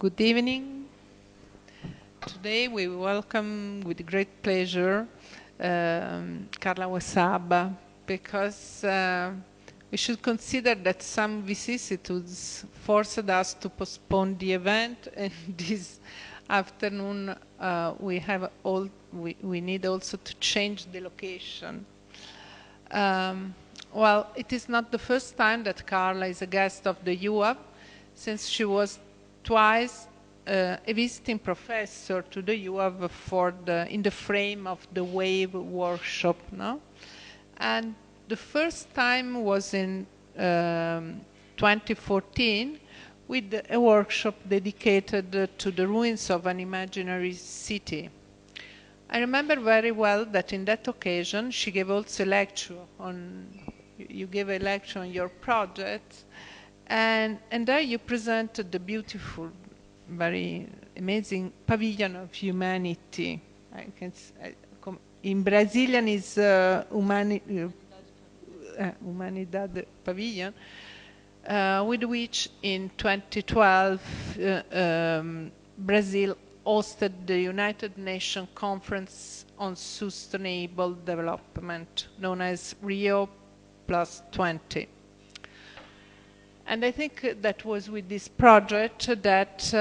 Good evening. Today we welcome with great pleasure Carla Juaçaba, because we should consider that some vicissitudes forced us to postpone the event, and this afternoon we need also to change the location. Well, it is not the first time that Carla is a guest of the Iuav, since she was twice a visiting professor to the Iuav in the frame of the WAVE workshop, no? And the first time was in 2014 with a workshop dedicated to the ruins of an imaginary city. I remember very well that in that occasion she gave also a lecture on, you gave a lecture on your project, and there you presented the beautiful, very amazing pavilion of humanity. In Brazilian is Humanidade Pavilion, with which in 2012 Brazil hosted the United Nations Conference on Sustainable Development, known as Rio+20. And I think that was with this project that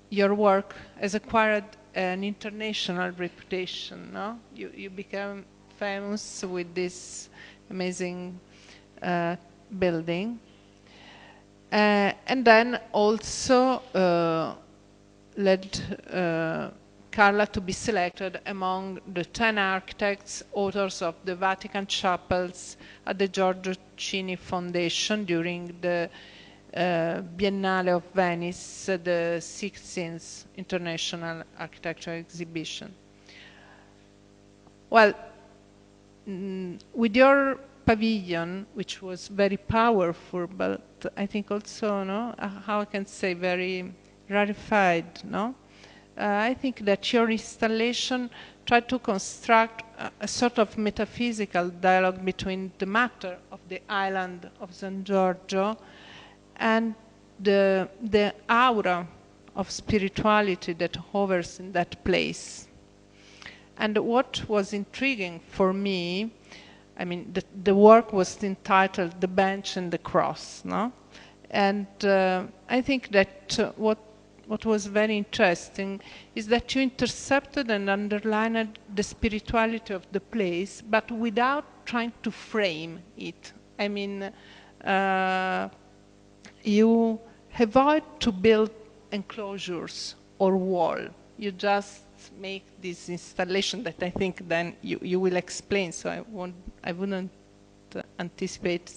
your work has acquired an international reputation, no? You became famous with this amazing building. And then also led Carla to be selected among the 10 architects, authors of the Vatican chapels at the Giorgio Cini Foundation during the Biennale of Venice, the 16th International Architecture Exhibition. Well, with your pavilion, which was very powerful, but I think also, no, how I can say, very rarefied, no? I think that your installation tried to construct a sort of metaphysical dialogue between the matter of the island of San Giorgio and the aura of spirituality that hovers in that place. And what was intriguing for me, I mean, the work was entitled The Bench and the Cross, no? And I think that what was very interesting is that you intercepted and underlined the spirituality of the place, but without trying to frame it. I mean, you avoid to build enclosures or wall. You just make this installation that I think then you will explain, so I wouldn't anticipate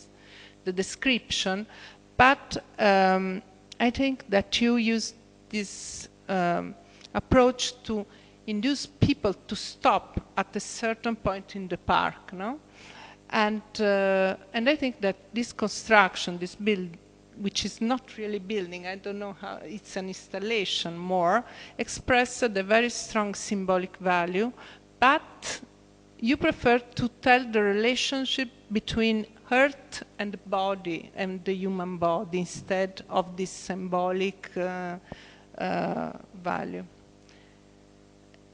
the description, but I think that you used this approach to induce people to stop at a certain point in the park, no? And I think that this construction, this build, which is not really building, I don't know how, it's an installation more, expressed a very strong symbolic value, but you prefer to tell the relationship between earth and body and the human body instead of this symbolic value.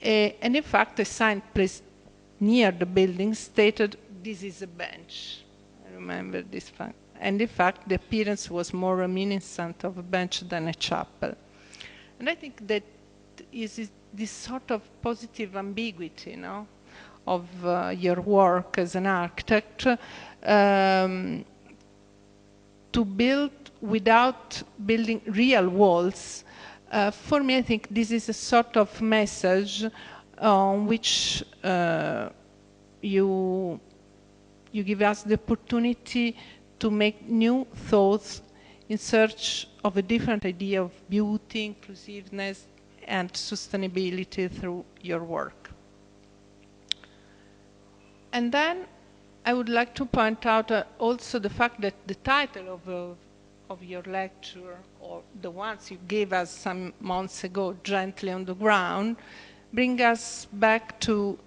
And in fact, a sign placed near the building stated, "This is a bench." I remember this fact. And in fact, the appearance was more reminiscent of a bench than a chapel. And I think that is this sort of positive ambiguity, you know, of your work as an architect, to build without building real walls. For me, I think this is a sort of message on which you give us the opportunity to make new thoughts in search of a different idea of beauty, inclusiveness, and sustainability through your work. And then I would like to point out also the fact that the title of your lecture, or the ones you gave us some months ago, Gently on the Ground, bring us back to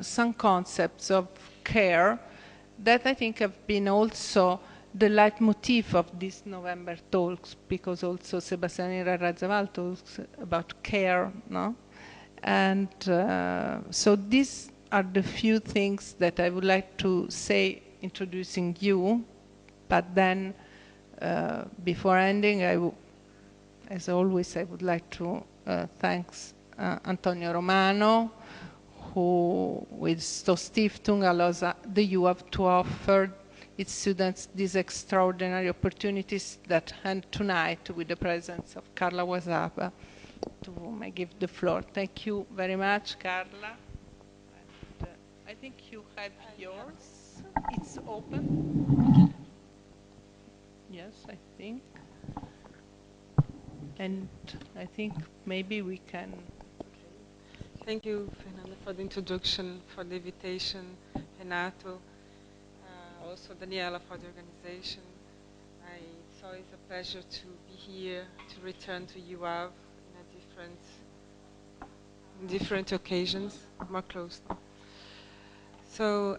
some concepts of care that I think have been also the leitmotif of this November talks, because also Sebastian Razzaval talks about care, no? And so these are the few things that I would like to say introducing you, but then before ending, as always, I would like to thank Antonio Romano, who with Stiftung allows the Iuav to offer its students these extraordinary opportunities that end tonight with the presence of Carla Juaçaba, to whom I give the floor. Thank you very much, Carla. And, I think you have yours. It's open. Yes, I think. And I think maybe we can. Thank you, Fernanda, for the introduction, for the invitation, Renato, also Daniela for the organization. It's always a pleasure to be here, to return to Iuav in different occasions, more close. So,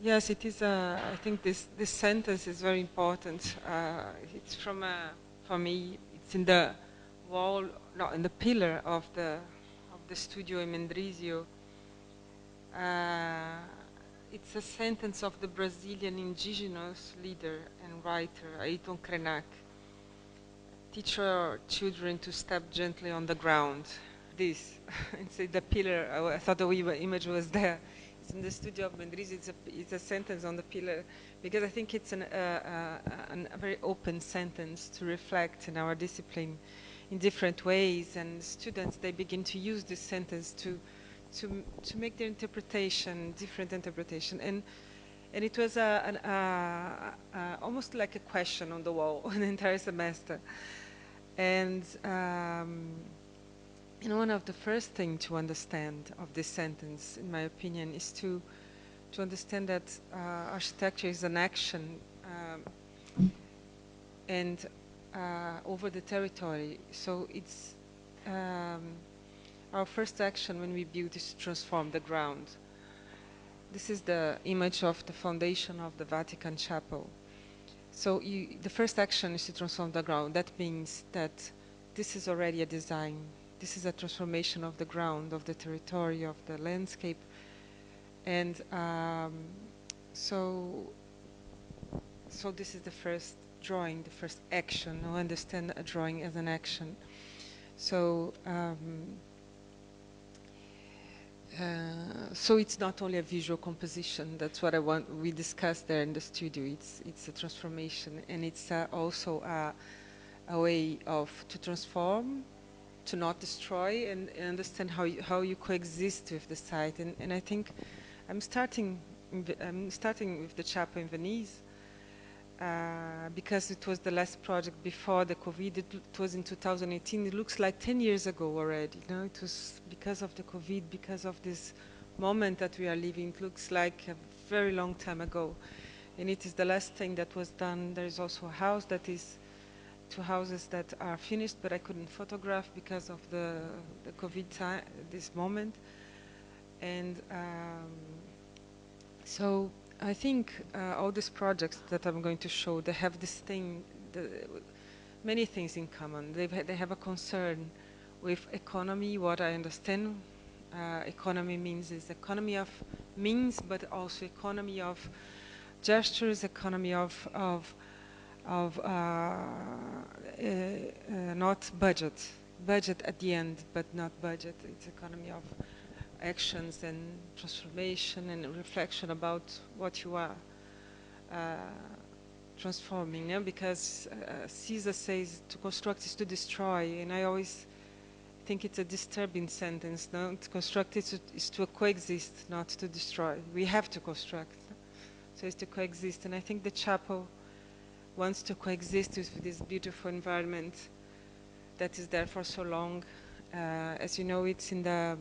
yes, it is. I think this sentence is very important. It's for me, it's in the wall, not in the pillar of the studio in Mendrisio. It's a sentence of the Brazilian indigenous leader and writer Ayrton Krenak. Teach our children to step gently on the ground. This, it's the pillar. I thought the image was there. It's in the studio of Mendrisio. It's a sentence on the pillar, because I think it's a very open sentence to reflect in our discipline in different ways, and students, they begin to use this sentence to make their interpretation, different interpretation, and it was almost like a question on the wall an entire semester, and one of the first things to understand of this sentence, in my opinion, is to understand that architecture is an action and over the territory. So it's our first action when we build is to transform the ground. This is the image of the foundation of the Vatican Chapel. So the first action is to transform the ground. That means that this is already a design. This is a transformation of the ground, of the territory, of the landscape. And so this is the first drawing, the first action. I understand a drawing as an action. So so it's not only a visual composition. That's what we discussed there in the studio. It's a transformation, and it's also a way to transform, to not destroy, and understand how you coexist with the site. And I think I'm starting with the chapel in Venice, because it was the last project before the COVID. It was in 2018. It looks like 10 years ago already. You know, it was because of the COVID, because of this moment that we are living. It looks like a very long time ago, and it is the last thing that was done. There is also a house that is, 2 houses that are finished, but I couldn't photograph because of the COVID time, this moment. And so I think all these projects that I'm going to show, they have this thing, many things in common. They have a concern with economy. What I understand economy means is economy of means, but also economy of gestures, economy of not budget at the end, but not budget. It's economy of actions and transformation and reflection about what you are transforming. Yeah? Because Caesar says to construct is to destroy, and I always think it's a disturbing sentence. No? To construct is to coexist, not to destroy. We have to construct, so it's to coexist. And I think the chapel wants to coexist with this beautiful environment that is there for so long. As you know, it's in the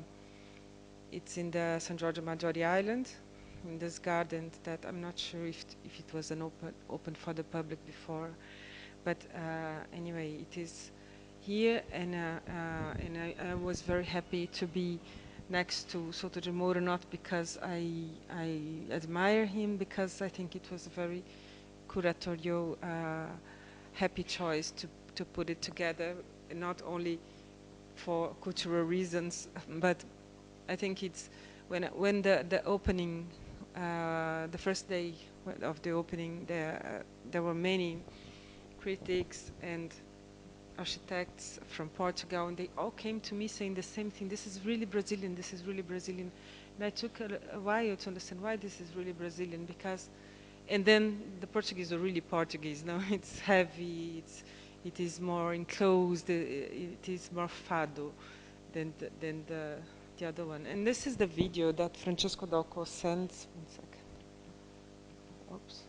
San Giorgio Maggiore Island, in this garden that I'm not sure if it was open for the public before, but anyway, it is here, and I was very happy to be next to Soto de Moro, not because I admire him, because I think it was a very curatorial happy choice to put it together, not only for cultural reasons, but I think it's when the opening, the first day of the opening, there were many critics and architects from Portugal, and they all came to me saying the same thing: this is really Brazilian, this is really Brazilian. And I took a while to understand why this is really Brazilian, because, and then the Portuguese are really Portuguese, no? It's heavy, it is more enclosed, it is more fado than the other one. And this is the video that Francesco Dalco sends. 1 second. Oops.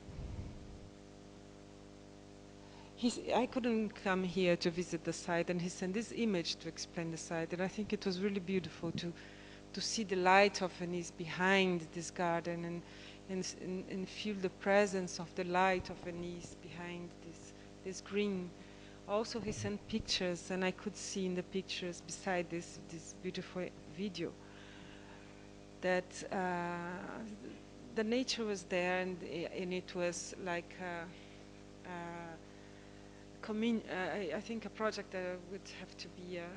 I couldn't come here to visit the site, and he sent this image to explain the site, and I think it was really beautiful to see the light of Venice behind this garden, and feel the presence of the light of Venice behind this green. Also, he sent pictures, and I could see in the pictures beside this beautiful video that the nature was there, and it was like I think a project that would have to be a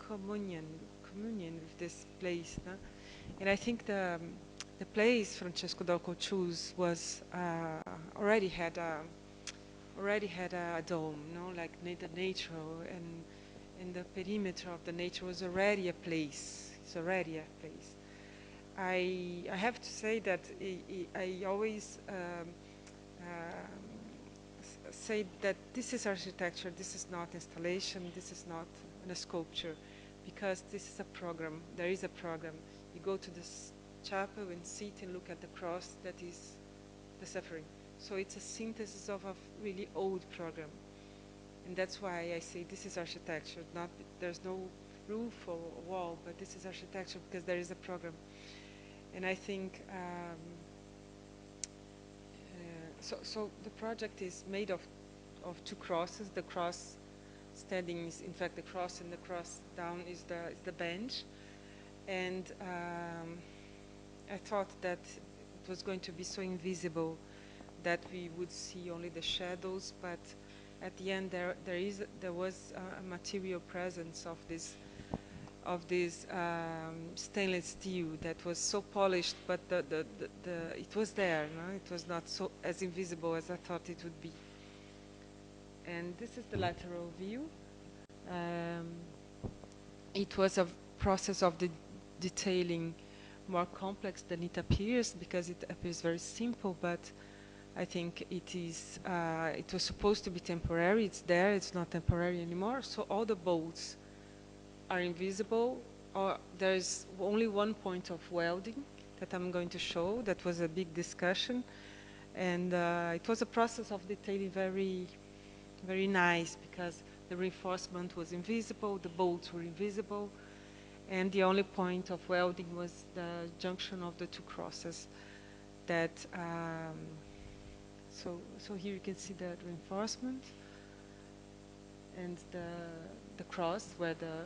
communion with this place, no? And I think the place Francesco Dalco chose was already had a dome, no, like the nature and the perimeter of the nature was already a place. It's already a place. I have to say that I always say that this is architecture, this is not installation, this is not a sculpture, because this is a program. There is a program. You go to this chapel and sit and look at the cross that is the suffering. So it's a synthesis of a really old program. And that's why I say this is architecture. There's no roof or wall, but this is architecture because there is a program. And I think so the project is made of two crosses. The cross standing is in fact the cross, and the cross down is the bench. And I thought that it was going to be so invisible that we would see only the shadows, but at the end there was a material presence of this stainless steel that was so polished, but it was there, no? It was not so as invisible as I thought it would be. And this is the lateral view. It was a process of the detailing more complex than it appears, because it appears very simple, but I think it is. It was supposed to be temporary. It's there. It's not temporary anymore. So all the bolts are invisible, or there's only one point of welding that I'm going to show. That was a big discussion, and it was a process of detailing very, very nice, because the reinforcement was invisible, the bolts were invisible, and the only point of welding was the junction of the two crosses. That so here you can see the reinforcement and the cross where the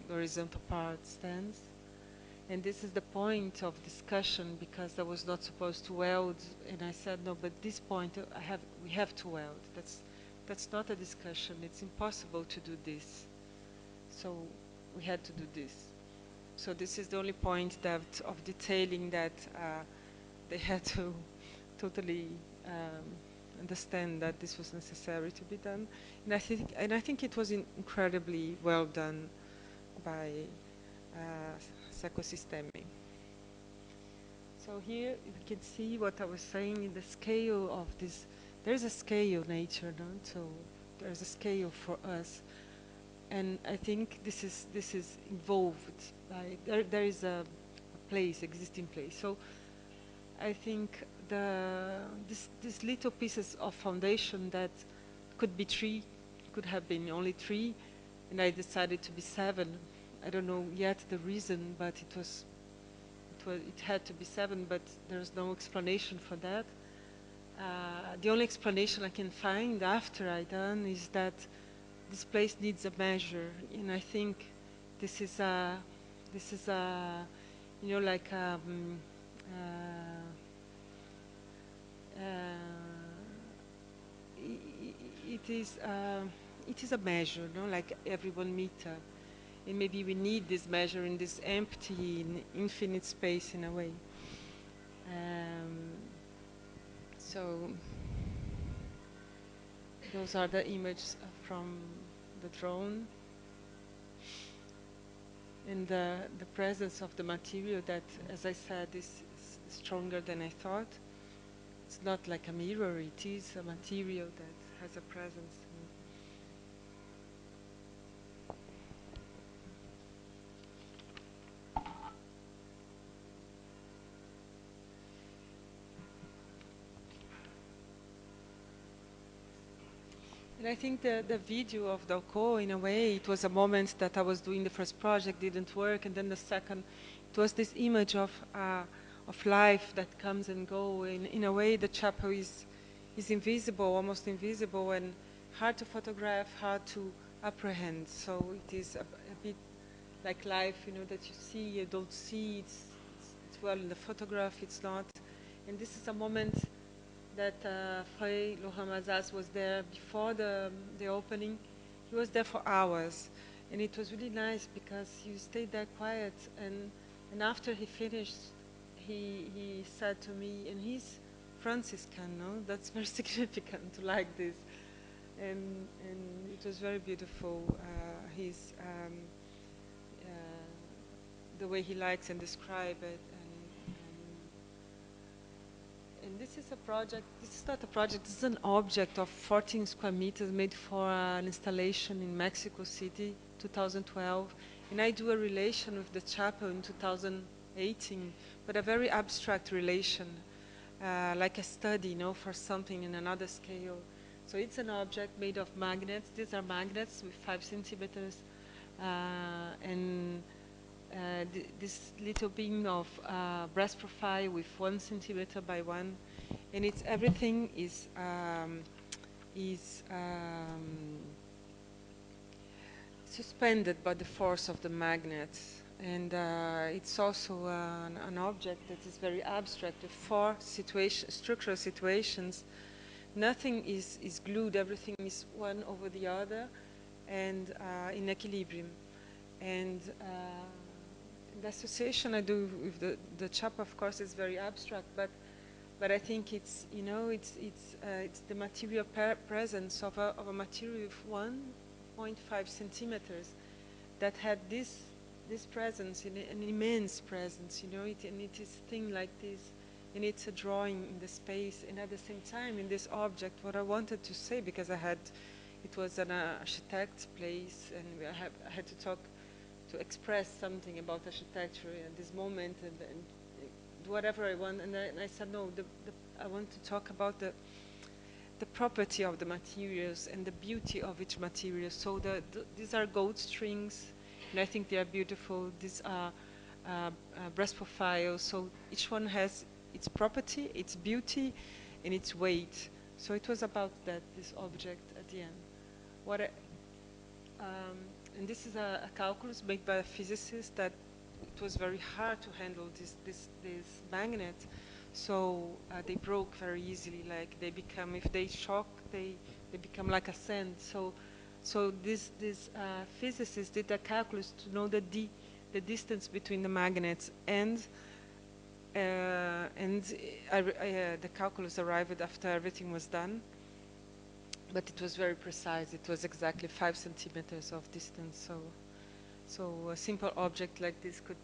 horizontal part stands. And this is the point of discussion, because I was not supposed to weld, and I said no, but this point we have to weld. That's not a discussion. It's impossible to do this. So we had to do this. So this is the only point of detailing that they had to totally understand that this was necessary to be done. And I think it was incredibly well done by Segue. So here you can see what I was saying in the scale of this. There's a scale nature, no? So there's a scale for us, and I think this is involved. There is a place, existing place. So I think these little pieces of foundation that could be 3, could have been only 3, and I decided to be 7. I don't know yet the reason, but it had to be 7, but there's no explanation for that. The only explanation I can find after I done is that this place needs a measure, and I think this is a like it is a measure, no? Like every 1 meter, and maybe we need this measure in this empty, infinite space in a way. So those are the images from the drone, and the presence of the material that, as I said, is stronger than I thought. It's not like a mirror, it is a material that has a presence. And I think the video of Dauko, in a way, it was a moment that I was doing the first project, didn't work, and then the second, it was this image of life that comes and goes. In a way, the chapel is invisible, almost invisible, and hard to photograph, hard to apprehend. So it is a bit like life, you know, that you see, you don't see. It's well in the photograph, it's not. And this is a moment that Frei Lohamazas was there before the opening. He was there for hours, and it was really nice because he stayed there quiet. And after he finished, he said to me, and he's Franciscan, no? That's very significant to like this, and it was very beautiful. The way he likes and describe it, and this is a project, this is not a project, this is an object of 14 square meters made for an installation in Mexico City, 2012. And I do a relation with the chapel in 2018, but a very abstract relation, like a study, you know, for something in another scale. So it's an object made of magnets. These are magnets with 5 centimeters, and this little beam of brass profile with 1 centimeter by 1, and it's everything is suspended by the force of the magnet, and it's also an object that is very abstract with 4 structural situations. Nothing is glued, everything is one over the other, and in equilibrium. And the association I do with the chapel, of course, is very abstract, but I think it's, you know, it's the material presence of a material of 1.5 centimeters that had this presence, an immense presence, you know, and it is a thing like this, and it's a drawing in the space, and at the same time in this object, what I wanted to say, because it was an architect's place, and I had to talk to express something about architecture at this moment, and whatever I want, and I said no. I want to talk about the property of the materials and the beauty of each material. So these are gold strings, and I think they are beautiful. These are brass profiles. So each one has its property, its beauty, and its weight. So it was about that, this object at the end. And this is a calculus made by a physicist that it was very hard to handle this magnet, so they broke very easily. Like they become, if they shock, they become like a sand. So this physicist did a calculus to know the distance between the magnets, and the calculus arrived after everything was done. But it was very precise. It was exactly 5 centimeters of distance. So a simple object like this could,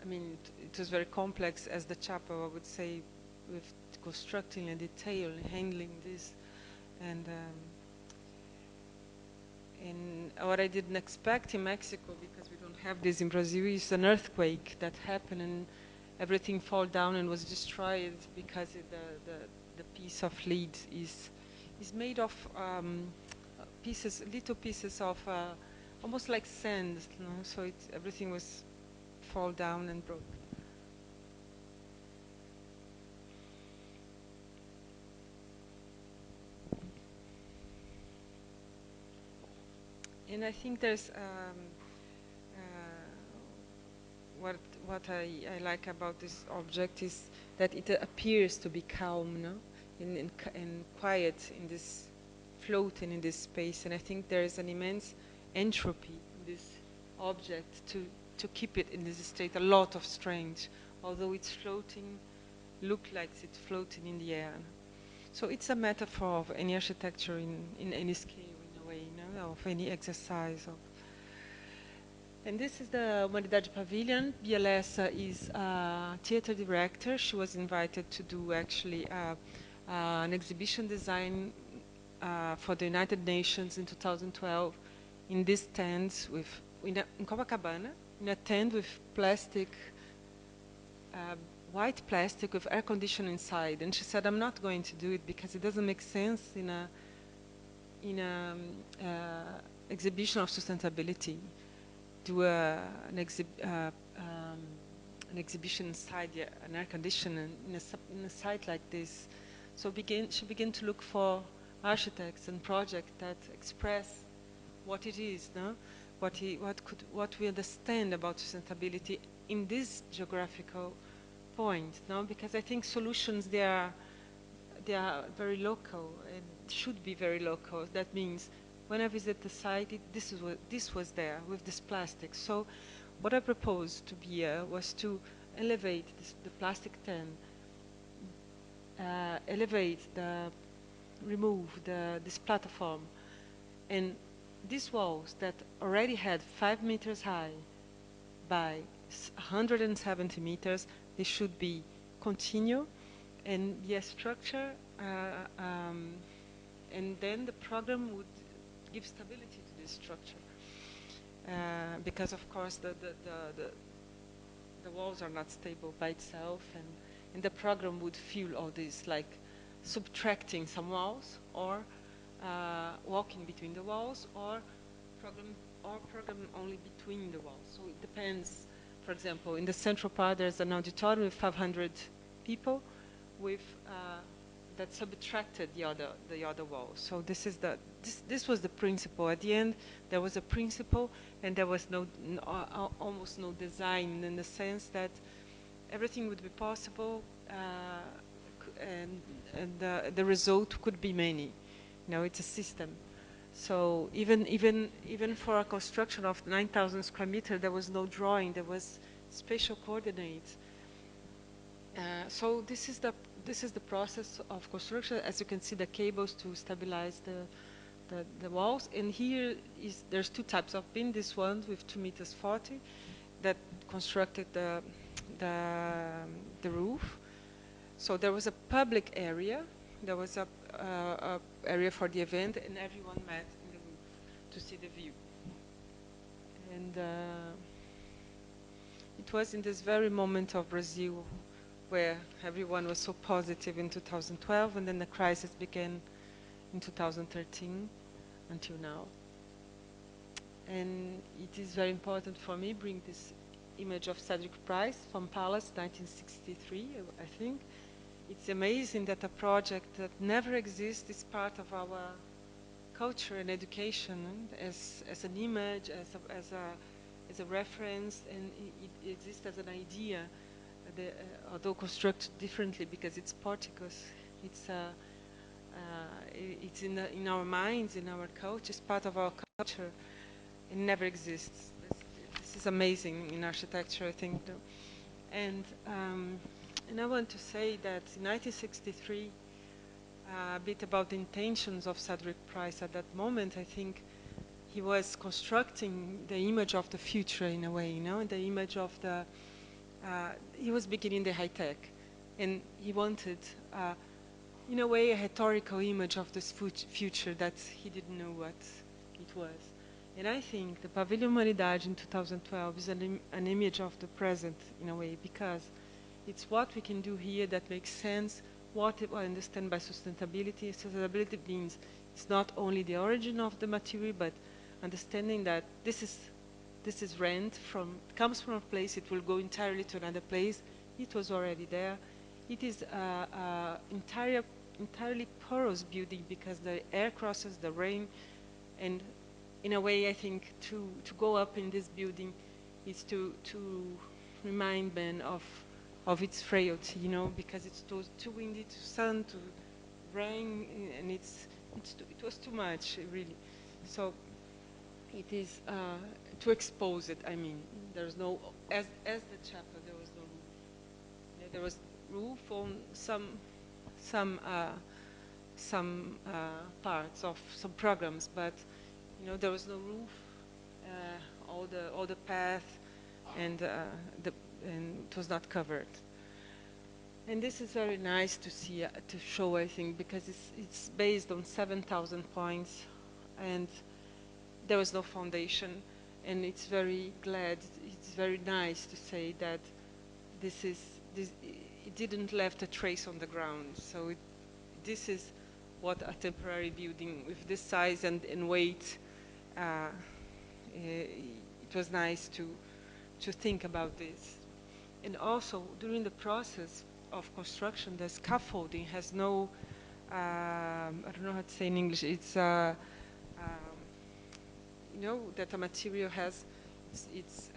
I mean, it was very complex as the chapel, I would say, with constructing and detail and handling this. And what I didn't expect in Mexico, because we don't have this in Brazil, is an earthquake that happened and everything fall down and was destroyed because the piece of lead is made of little pieces of almost like sand, you know? So everything was fall down and broke. And I think there's what I like about this object is that it appears to be calm, no, and quiet in this floating in this space, and I think there is an immense entropy in this object to keep it in this state, a lot of strength, although it's floating, look like it's floating in the air. So it's a metaphor of any architecture in any scale, in a way, you know, of any exercise. And this is the Humanidade Pavilion. BLS is a theater director. She was invited to do actually an exhibition design for the United Nations in 2012 in this tent in Copacabana, in a tent with plastic, white plastic with air conditioning inside. And she said, I'm not going to do it because it doesn't make sense in a exhibition of sustainability. Do an exhibition inside an air conditioner in a site like this. So she began to look for architects and projects that express what it is, no? What we understand about sustainability in this geographical point, no? Because I think solutions they are very local and should be very local. That means when I visit the site, this was there with this plastic. So what I proposed to Bia was to elevate the plastic tent, remove this platform, and these walls that already had 5 meters high by 170 meters, they should be continue and be a structure, and then the program would give stability to this structure, because of course the walls are not stable by itself, and the program would feel all this, like subtracting some walls, or walking between the walls, or program only between the walls. So it depends. For example, in the central part, there's an auditorium with 500 people, with that subtracted the other wall. So this was the principle. At the end, there was a principle, and there was almost no design, in the sense that everything would be possible, and the result could be many. You know, it's a system. So even for a construction of 9,000 square meters, there was no drawing. There was spatial coordinates. So this is the process of construction. As you can see, the cables to stabilize the walls. And here there's two types of beam. This one with 2 meters 40 that constructed the roof. So there was a public area. There was a area for the event, and everyone met in the roof to see the view. And it was in this very moment of Brazil where everyone was so positive in 2012, and then the crisis began in 2013 until now. And it is very important for me bring this image of Cedric Price from Palace, 1963, I think. It's amazing that a project that never exists is part of our culture and education, as an image, as a reference, and it exists as an idea, although constructed differently because it's porticos. It's in our minds, in our culture. It's part of our culture. It never exists. This is amazing in architecture, I think. And I want to say that in 1963, a bit about the intentions of Cedric Price at that moment, I think he was constructing the image of the future in a way, you know, the image of the, he was beginning the high tech, and he wanted, in a way, a rhetorical image of this future that he didn't know what it was. And I think the Pavilion Humanidade in 2012 is an image of the present in a way, because it's what we can do here that makes sense. What I understand by sustainability. Sustainability means it's not only the origin of the material, but understanding that this is comes from a place, it will go entirely to another place. It was already there. It is entirely porous building because the air crosses the rain, and in a way, I think to go up in this building is to remind men of its frailty, you know, because it's too windy, too sun, too rain, and it was too much, really. So it is to expose it. I mean, there's no, as the chapel, there was no roof. You know, there was roof on some parts of some programs, but you know, there was no roof. All the path and and it was not covered. And this is very nice to see, to show, I think, because it's based on 7,000 points, and there was no foundation. And it's very nice to say that it didn't left a trace on the ground. So this is what a temporary building with this size and weight. It was nice to think about this. And also, during the process of construction, the scaffolding has no, I don't know how to say in English, it's, you know, that a material has its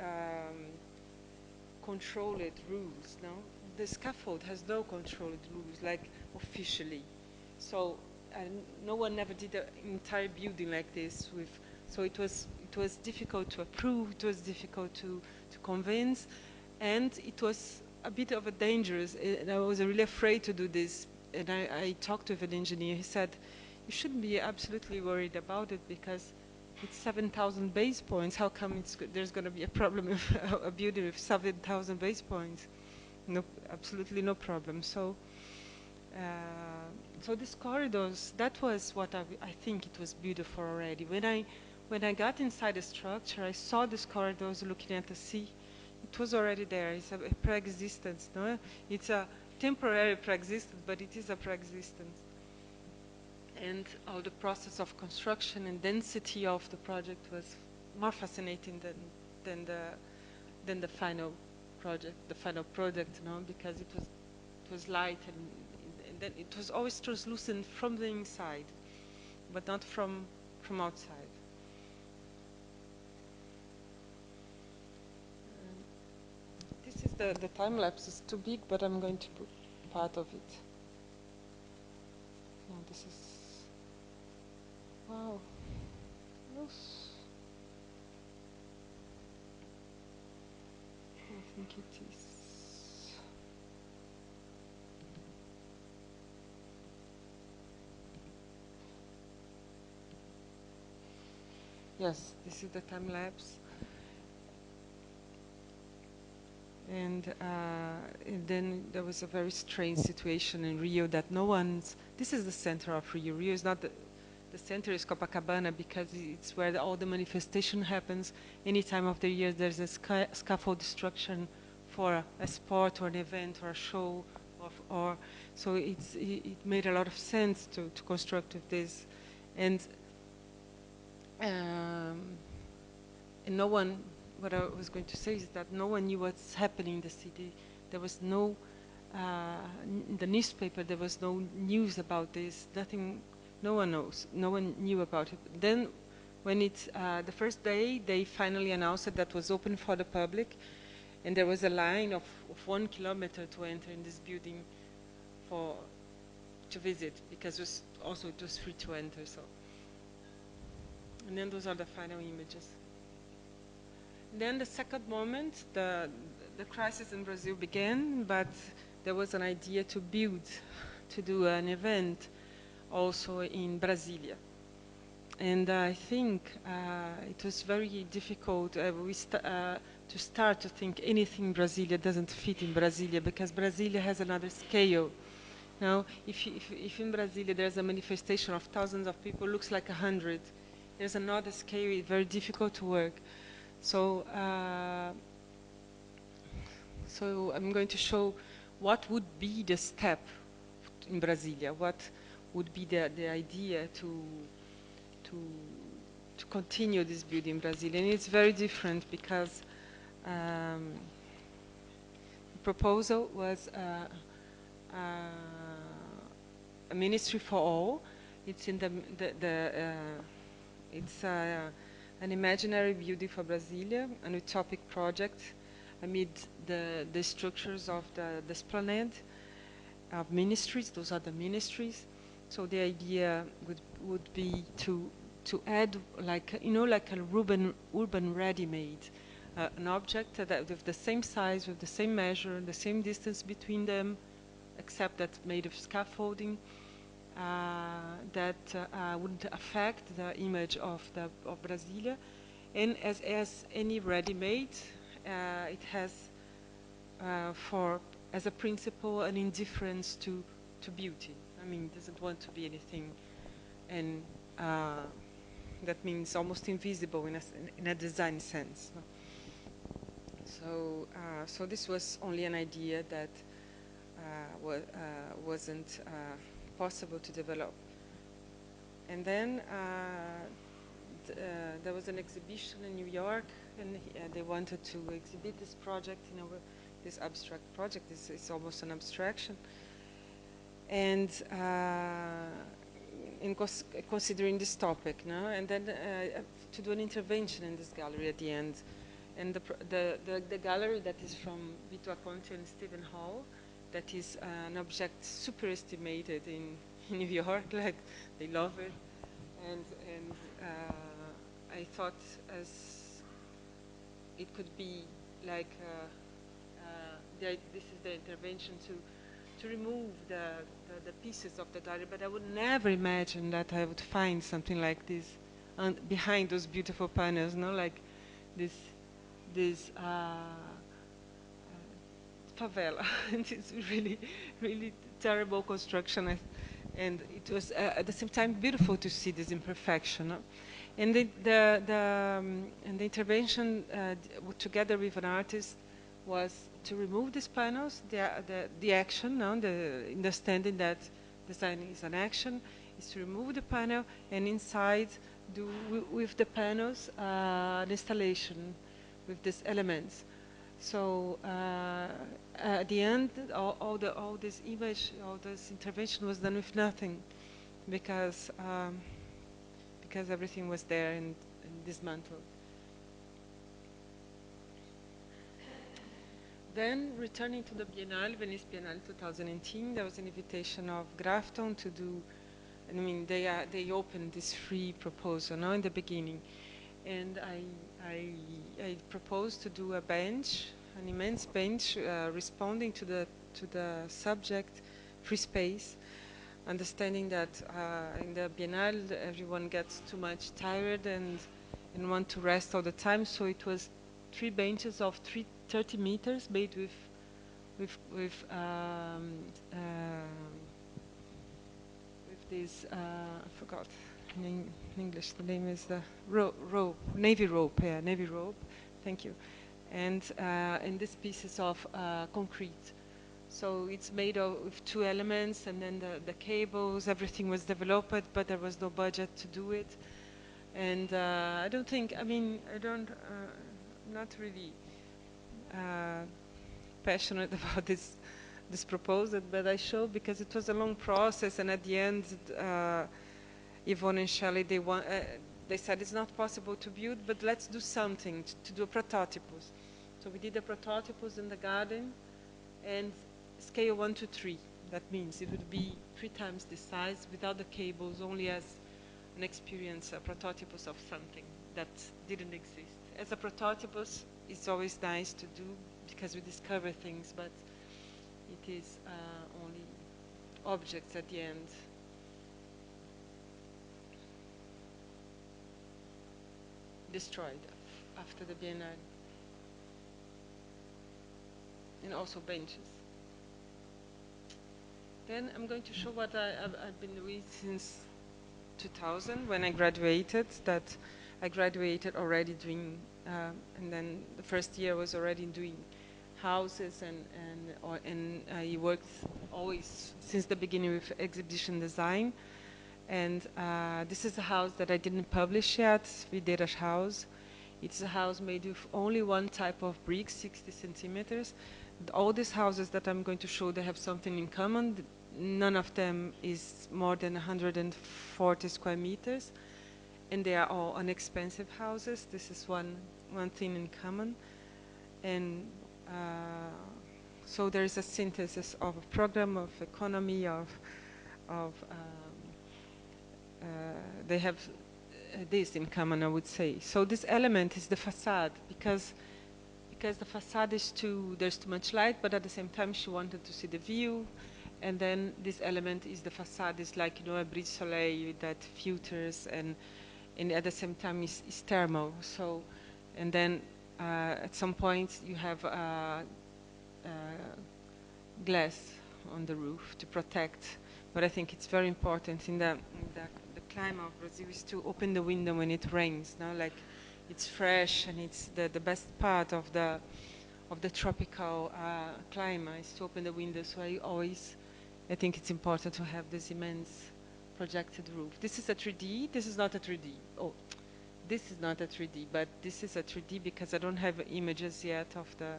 controlled rules, no? The scaffold has no controlled rules, like officially. So no one ever did an entire building like this with, so it was difficult to approve, it was difficult to convince, and it was a bit of a dangerous, and I was really afraid to do this. And I talked with an engineer. He said, you shouldn't be absolutely worried about it because it's 7,000 base points. How come there's going to be a problem with a building with 7,000 base points? No, absolutely no problem. So, so these corridors, that was what I think it was beautiful already. When I got inside the structure, I saw these corridors looking at the sea. It was already there. It's a pre-existence, no? It's a temporary pre-existence, but it is a pre-existence. And all the process of construction and density of the project was more fascinating than the final project, no? Because it was light and then it was always translucent from the inside, but not from outside. This is the time lapse is too big, but I'm going to put part of it. No, this is, wow. Oof. I think it is. Yes, this is the time lapse. And then there was a very strange situation in Rio that no one's, this is the center of Rio. Rio is not the center is Copacabana because it's where all the manifestation happens. Any time of the year there's a scaffold destruction for a sport or an event or a show, or so it made a lot of sense to construct with this. And no one, what I was going to say is that no one knew what's happening in the city. There was no, in the newspaper, there was no news about this, nothing, no one knows, no one knew about it. Then when it's the first day, they finally announced that that was open for the public, and there was a line of 1 kilometer to enter in this building to visit, because it was free to enter, so. And then those are the final images. Then the second moment, the crisis in Brazil began, but there was an idea to do an event also in Brasilia. And I think it was very difficult to start to think anything in Brasilia doesn't fit in Brasilia, because Brasilia has another scale. Now, if in Brasilia there's a manifestation of thousands of people, looks like 100. There's another scale, very difficult to work. So, so I'm going to show what would be the step in Brasilia, what would be the idea to continue this building in Brasilia. And it's very different because the proposal was a ministry for all. It's in it's an imaginary building for Brasilia, an utopic project amid the structures of the esplanade of ministries. Those are the ministries. So the idea would be to add, like, you know, like a urban ready-made, an object that with the same size, with the same measure, the same distance between them, except that's made of scaffolding, that wouldn't affect the image of Brasilia. And as any ready-made, it has as a principle an indifference to beauty. I mean, it doesn't want to be anything, and that means almost invisible in a design sense. No? So this was only an idea that wasn't possible to develop. And then there was an exhibition in New York, and they wanted to exhibit this project, this abstract project. It's almost an abstraction. And considering this topic, no? And then to do an intervention in this gallery at the end. And the gallery that is from Vito Acconti and Stephen Hall, that is an object super estimated in New York, like they love it. And I thought as it could be like this is the intervention to remove the pieces of the diary, but I would never imagine that I would find something like this behind those beautiful panels, no, like this favela. And it's really terrible construction, and it was at the same time beautiful to see this imperfection. No? And and the intervention together with an artist was to remove these panels, the action, no? The understanding that design is an action, is to remove the panel, and inside do with the panels an installation with these elements. So at the end, all this image, all this intervention was done with nothing, because everything was there and dismantled. Then, returning to the Biennale, Venice Biennale 2010, there was an invitation of Grafton to do. I mean, they opened this free proposal, no, in the beginning, and I proposed to do a bench, an immense bench, responding to the subject, free space, understanding that in the Biennale everyone gets too much tired and want to rest all the time. So it was 3 benches of 30 meters made with this I forgot in English the name is rope, navy rope, navy rope. Thank you. And these pieces of concrete. So it's made with 2 elements, and then the cables, everything was developed, but there was no budget to do it. And I don't think, I mean, not really passionate about this proposal, but I showed because it was a long process, and at the end, Yvonne and Shelley, they said it's not possible to build, but let's do something, to do prototypes. So we did the prototypes in the garden, and scale 1 to 3. That means it would be 3 times the size without the cables, only as an experience, a prototypes of something that didn't exist. As a prototypes, it's always nice to do because we discover things, but it is only objects at the end. Destroyed after the Biennale. And also benches. Then I'm going to show what I've been doing since 2000 when I graduated. That I graduated already doing, and then the first year was already doing houses, and I worked always since the beginning with exhibition design. And this is a house that I didn't publish yet, Videiras house. It's a house made with only one type of brick, 60 centimeters. All these houses that I'm going to show, they have something in common. None of them is more than 140 square meters. And they are all inexpensive houses. This is one thing in common. And so there is a synthesis of a program, of economy, of they have this in common, I would say. So this element is the facade, because the facade is there's too much light, but at the same time she wanted to see the view. And then this element is the facade is like, you know, a brise soleil that filters, and at the same time is thermal. So, and then at some point you have glass on the roof to protect. But I think it's very important in the climate of Brazil is to open the window when it rains. Now, like, it's fresh, and it's the best part of the tropical climate is to open the window. So I think it's important to have this immense projected roof. This is a 3D. This is not a 3D. Oh, this is not a 3D, but this is a 3D because I don't have images yet of the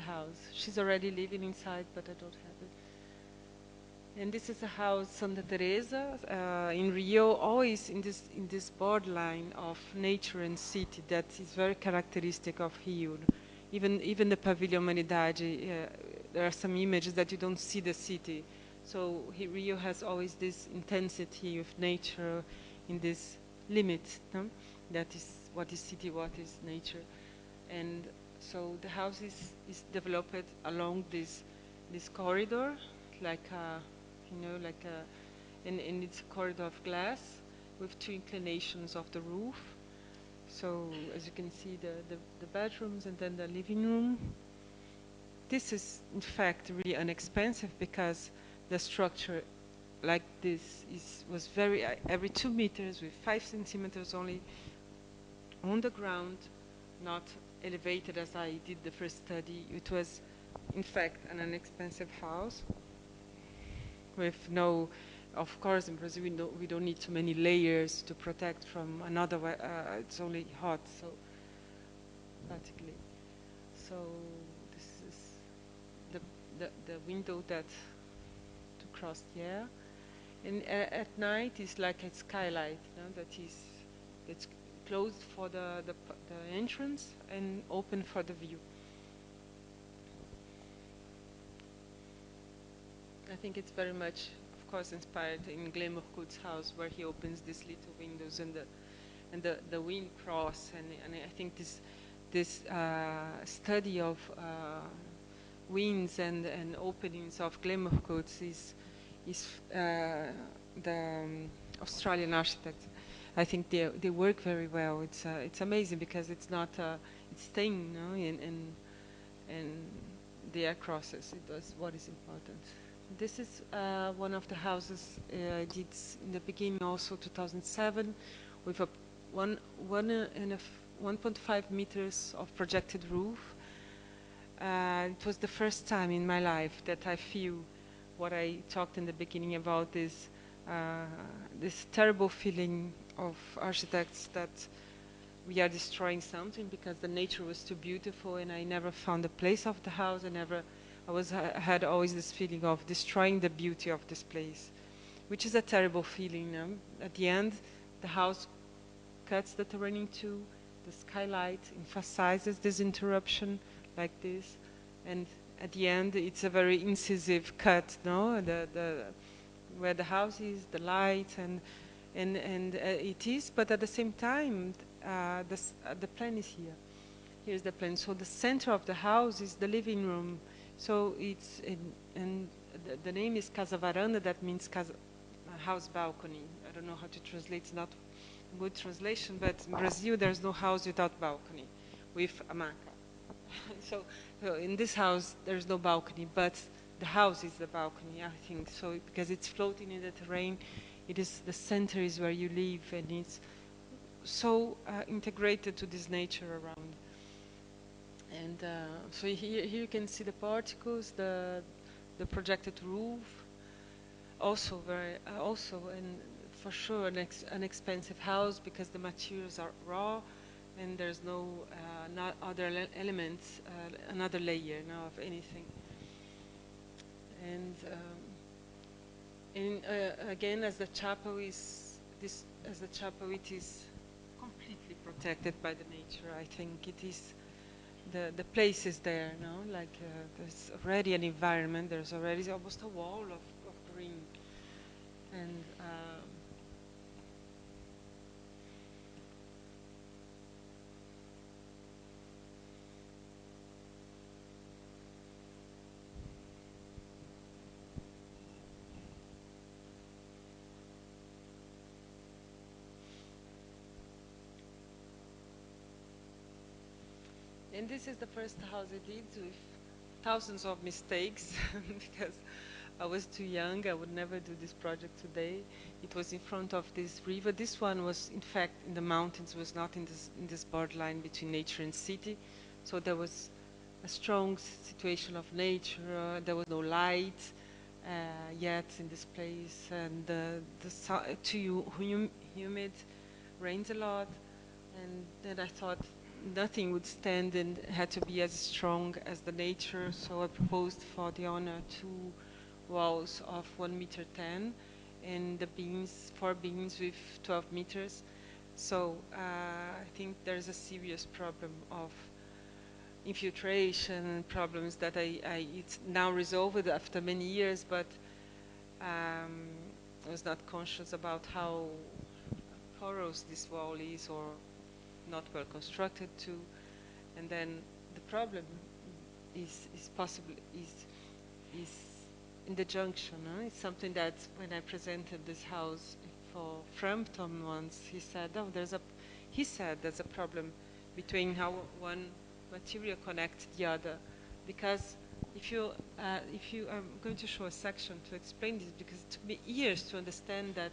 house. She's already living inside, but I don't have it. And this is a house, Santa Teresa, in Rio, always in this borderline of nature and city that is very characteristic of Rio. Even the Pavilion Humanidade, there are some images that you don't see the city. So Rio has always this intensity of nature in this limit. No? That is what is city, what is nature. And so the house is developed along this corridor, like and it's a corridor of glass with two inclinations of the roof. So as you can see, the bedrooms and then the living room. This is in fact really inexpensive because the structure like this was very every 2 meters with 5 centimeters only on the ground, not elevated as I did the first study. It was in fact an inexpensive house with no, of course in Brazil we don't need too many layers to protect from another, it's only hot, so practically. So this is the window that to cross the air, and at night it's like a skylight, no? That's closed for the entrance and open for the view. I think it's very much, of course, inspired in Glenn Morcoot's house, where he opens these little windows and the wind cross, and I think this study of winds and openings of Glenn Morcoot is the Australian architect. I think they work very well. It's amazing because it's not it's staying, no, and the air crosses. It does what is important. This is one of the houses I did in the beginning, also 2007, with a 1.5 meters of projected roof. It was the first time in my life that I feel what I talked in the beginning about, this terrible feeling of architects that we are destroying something because the nature was too beautiful, and I never found the place of the house. I had always this feeling of destroying the beauty of this place, which is a terrible feeling. At the end, the house cuts the terrain in two, the skylight emphasizes this interruption like this, and at the end it's a very incisive cut, no? Where the house is, the light, and it is, but at the same time the plan is here. Here's the plan. So the center of the house is the living room. So it's and the name is Casa Varanda. That means house balcony. I don't know how to translate. It's not a good translation, but in Brazil there's no house without balcony, with a maca. So in this house there's no balcony, but the house is the balcony, I think. So because it's floating in the terrain, it is the center is where you live, and it's so integrated to this nature around. And so here you can see the particles, the projected roof. Also and for sure an expensive house because the materials are raw, and there's no not other elements, another layer now of anything. And again, as the chapel it is completely protected by the nature. I think it is. The place is there, no? Like there's already an environment. There's already almost a wall of green, and And this is the first house I did with thousands of mistakes because I was too young. I would never do this project today. It was in front of this river. This one was, in fact, in the mountains, was not in this borderline between nature and city. So there was a strong situation of nature. There was no light yet in this place, and too humid, rains a lot. And then I thought nothing would stand and had to be as strong as the nature. So I proposed for the owner 2 walls of 1 meter 10, and the beams, 4 beams with 12 meters. So I think there's a serious problem of infiltration problems that it's now resolved after many years, but I was not conscious about how porous this wall is, or not well constructed too. And then the problem is in the junction. It's something that when I presented this house for Frampton once, he said, "Oh, there's a problem between how one material connects the other, because if you I'm going to show a section to explain this, because it took me years to understand that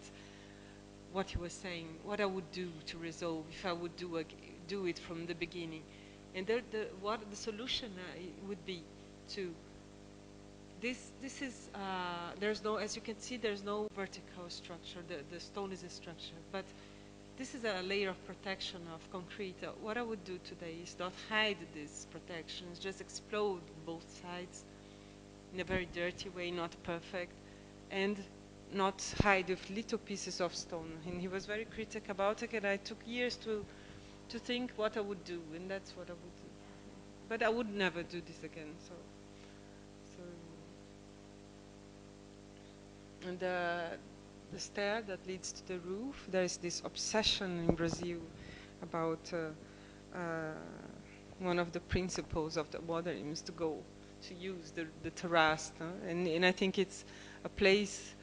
what he was saying, what I would do to resolve if I would do it from the beginning, and what the solution would be to this. This is there's no, as you can see, there's no vertical structure. The stone is a structure, but this is a layer of protection of concrete. What I would do today is not hide these protections, just explode both sides in a very dirty way, not perfect, and not hide with little pieces of stone. And he was very critical about it, and I took years to think what I would do, and that's what I would do. But I would never do this again. So and the stair that leads to the roof, there is this obsession in Brazil about one of the principles of the modernism is to use the terrace, no? And I think it's a place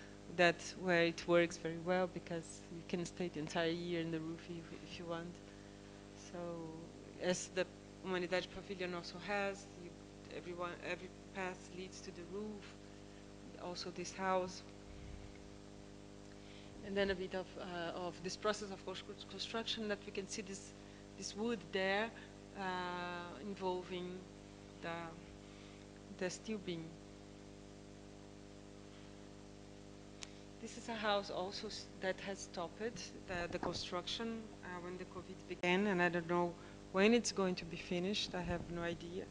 where it works very well, because you can stay the entire year in the roof if you want. So, as the Humanidade Pavilion also has, every path leads to the roof. Also, this house, and then a bit of this process of construction, that we can see this wood there involving the steel beam. This is a house also that has stopped the construction when the COVID began, and I don't know when it's going to be finished. I have no idea.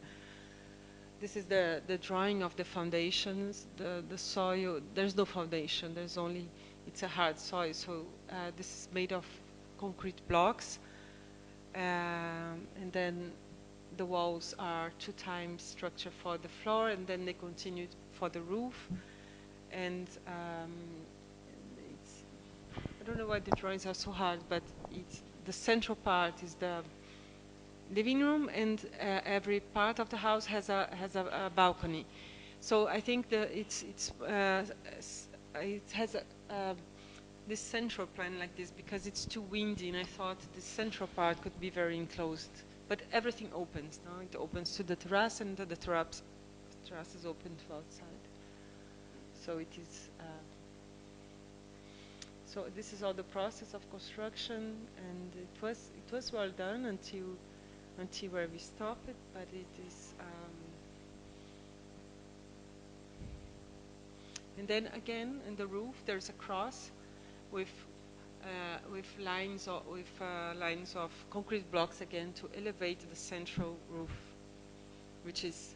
This is the drawing of the foundations, the soil. There's no foundation. There's only, it's a hard soil. So this is made of concrete blocks, and then the walls are 2 times structure for the floor, and then they continue for the roof. And I don't know why the drawings are so hard, but the central part is the living room, and every part of the house has a balcony. So I think that it has this central plan like this, because it's too windy, and I thought the central part could be very enclosed. But everything opens. No, it opens to the terrace, and the terrace is open to outside. So it is. So this is all the process of construction, and it was well done until where we stop it, but it is. And then again, in the roof, there's a cross with lines of concrete blocks again to elevate the central roof, which is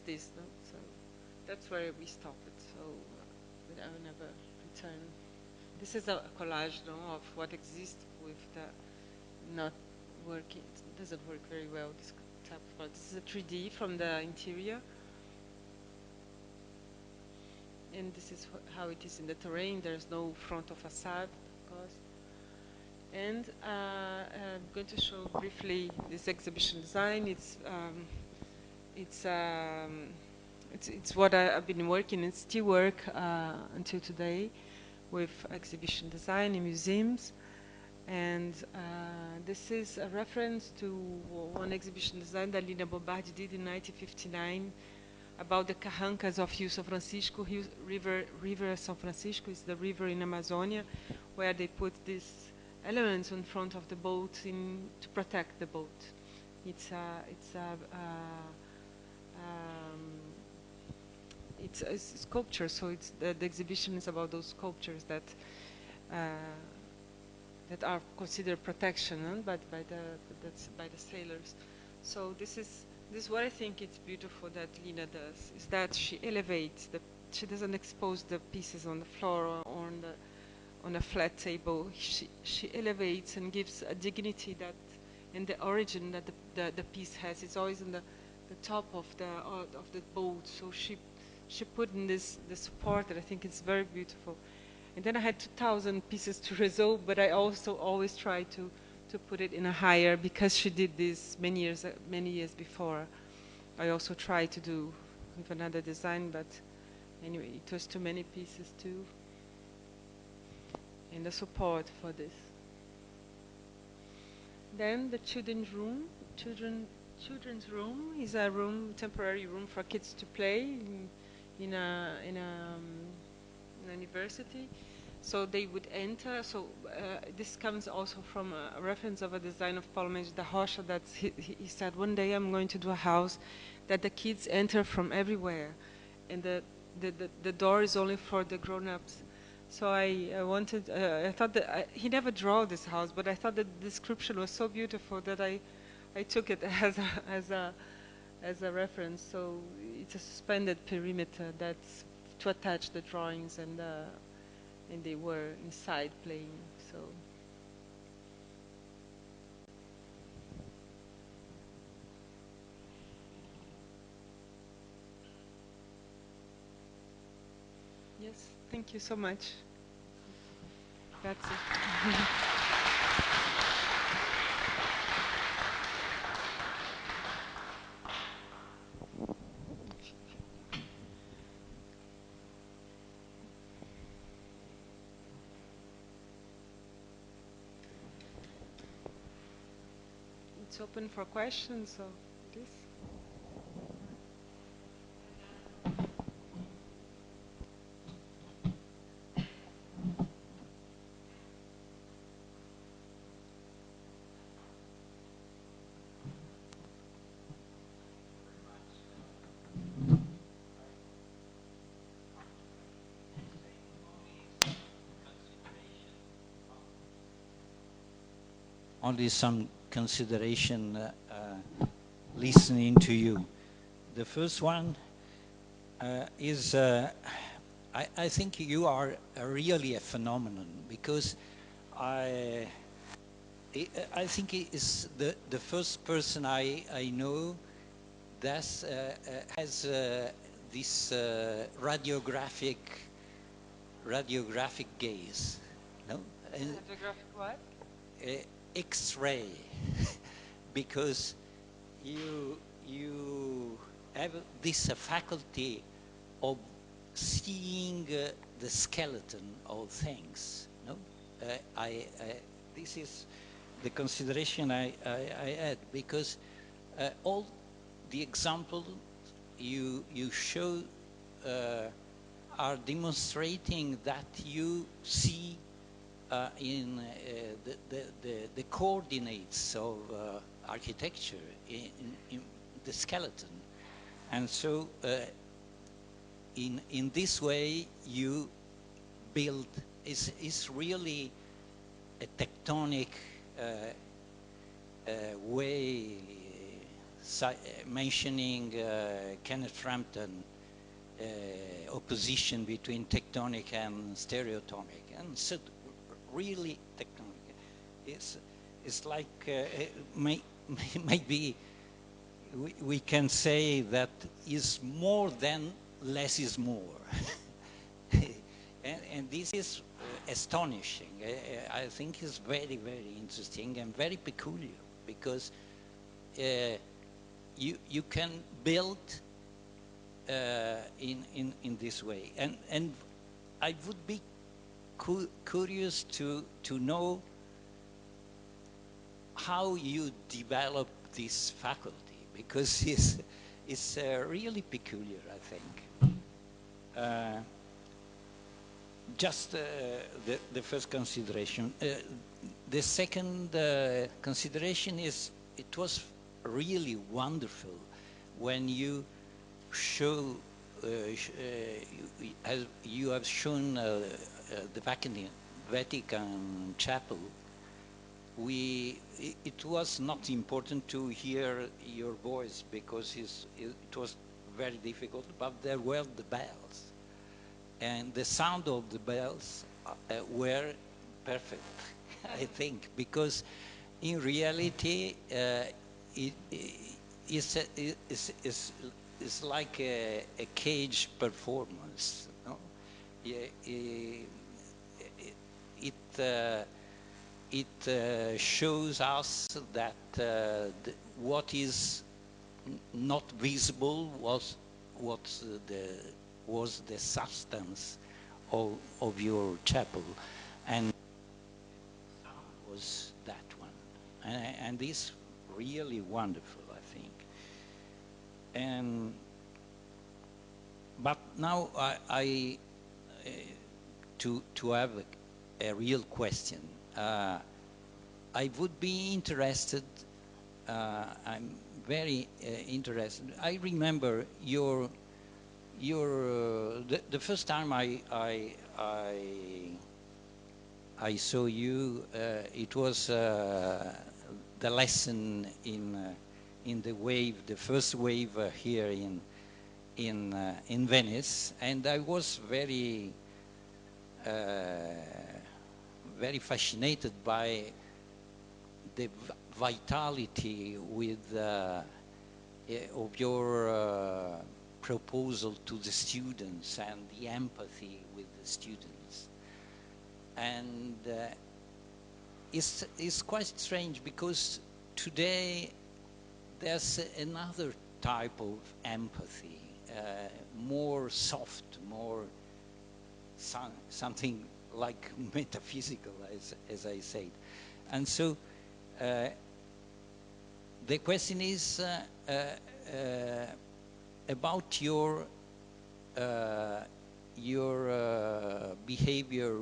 this. No? So that's where we stop it. So I will never return. This is a collage, no, of what exists with the not working. It doesn't work very well, this type of part. This is a 3D from the interior. And this is how it is in the terrain. There's no frontal facade, of course. And I'm going to show briefly this exhibition design. It's what I've been working and still work until today with exhibition design in museums. And this is a reference to one exhibition design that Lina Bobardi did in 1959 about the carrancas of Rio São Francisco. River São Francisco is the river in Amazonia, where they put these elements in front of the boat to protect the boat. It's a sculpture, so the exhibition is about those sculptures that are considered protection by the sailors. So this is what I think it's beautiful that Lina does, is that she elevates she doesn't expose the pieces on the floor or on a flat table. She elevates and gives a dignity that, and the origin that the piece has. It's always in the top of the boat. So she put in the support that I think is very beautiful. And then I had 2,000 pieces to resolve, but I also always try to put it in a higher, because she did this many years before. I also tried to do with another design, but anyway, it was too many pieces too. And the support for this. Then the children's room. Children's room is a temporary room for kids to play in a university. So they would enter. So this comes also from a reference of a design of Paulo Mendes da Rocha, that he said, one day I'm going to do a house that the kids enter from everywhere, and the door is only for the grown-ups. So I thought that he never drew this house, but I thought the description was so beautiful that I took it as a reference. So it's a suspended perimeter that's to attach the drawings, and they were inside playing. So. Yes, thank you so much. That's it. It's open for questions, so it is. Only some consideration listening to you. The first one is, I think you are really a phenomenon, because I think he is the first person I know that has this radiographic gaze. No? Radiographic what? X-ray, because you have this faculty of seeing the skeleton of things. No, this is the consideration I had, because all the examples you show are demonstrating that you see in the coordinates of architecture in the skeleton. And so in this way you build, is really a tectonic way, mentioning Kenneth Frampton opposition between tectonic and stereotomic, and so really tectonic. It's like maybe we can say that is more than less is more. and this is astonishing. I think it's very, very interesting and very peculiar, because you can build in this way, and I would be curious to know how you develop this faculty, because it's really peculiar, I think. Just the first consideration. The second consideration is it was really wonderful when you show, as you have shown the Vatican Chapel. It was not important to hear your voice because it was very difficult, but there were the bells. And the sound of the bells were perfect, I think, because in reality it's like a cage performance. No? It shows us that what is not visible was the substance of your chapel, and was that one, and this really wonderful, I think. And but now I to have a real question. I would be interested. I'm very interested. I remember the first time I saw you. It was the lesson in the wave, the first wave here in Venice, and I was very fascinated by the vitality of your proposal to the students and the empathy with the students. And it's quite strange because today there's another type of empathy, more soft, more something like metaphysical, as I said. And so the question is about your behavior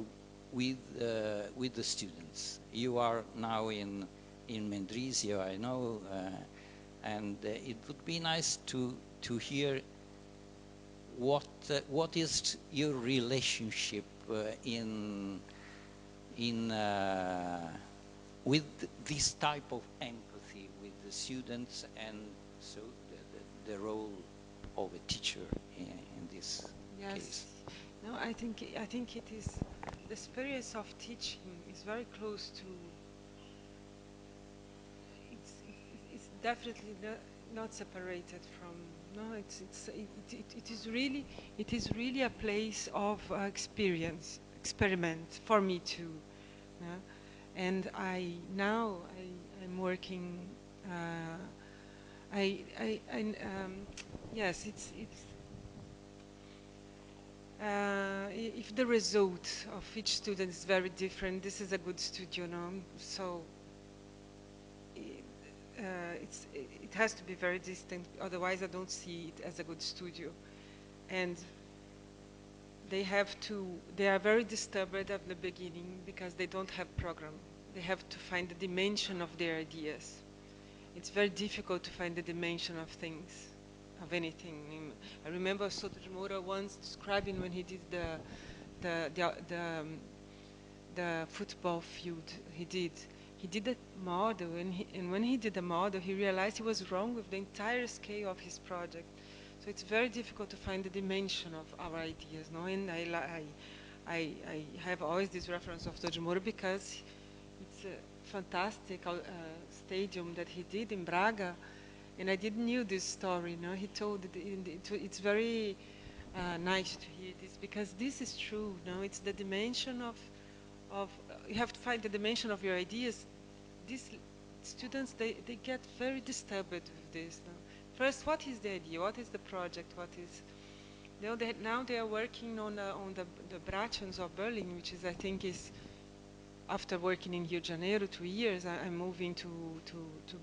with the students. You are now in Mendrisio, I know, and it would be nice to hear what is your relationship with this type of empathy with the students, and so the role of a teacher in this case. No, I think it is, the experience of teaching is very close to. It's definitely not separated from. No, it is really a place of experiment for me too. No? And I'm working. Yes, it's. If the result of each student is very different, this is a good studio, no? So it has to be very distinct. Otherwise, I don't see it as a good studio. And they are very disturbed at the beginning because they don't have program. They have to find the dimension of their ideas. It's very difficult to find the dimension of things, of anything. I remember Soto de Moura once describing when he did the football field. He did a model, and when he did the model, he realized he was wrong with the entire scale of his project. So it's very difficult to find the dimension of our ideas, no? And I have always this reference of Soto de Moura because it's a fantastic stadium that he did in Braga, and I didn't knew this story. No, he told it. It's very nice to hear this because this is true. No, it's the dimension of you have to find the dimension of your ideas. These students they get very disturbed with this. No? First, what is the idea? What is the project? What is now they are working on the Brachens of Berlin, which is I think is after working in Rio de Janeiro 2 years, I'm moving to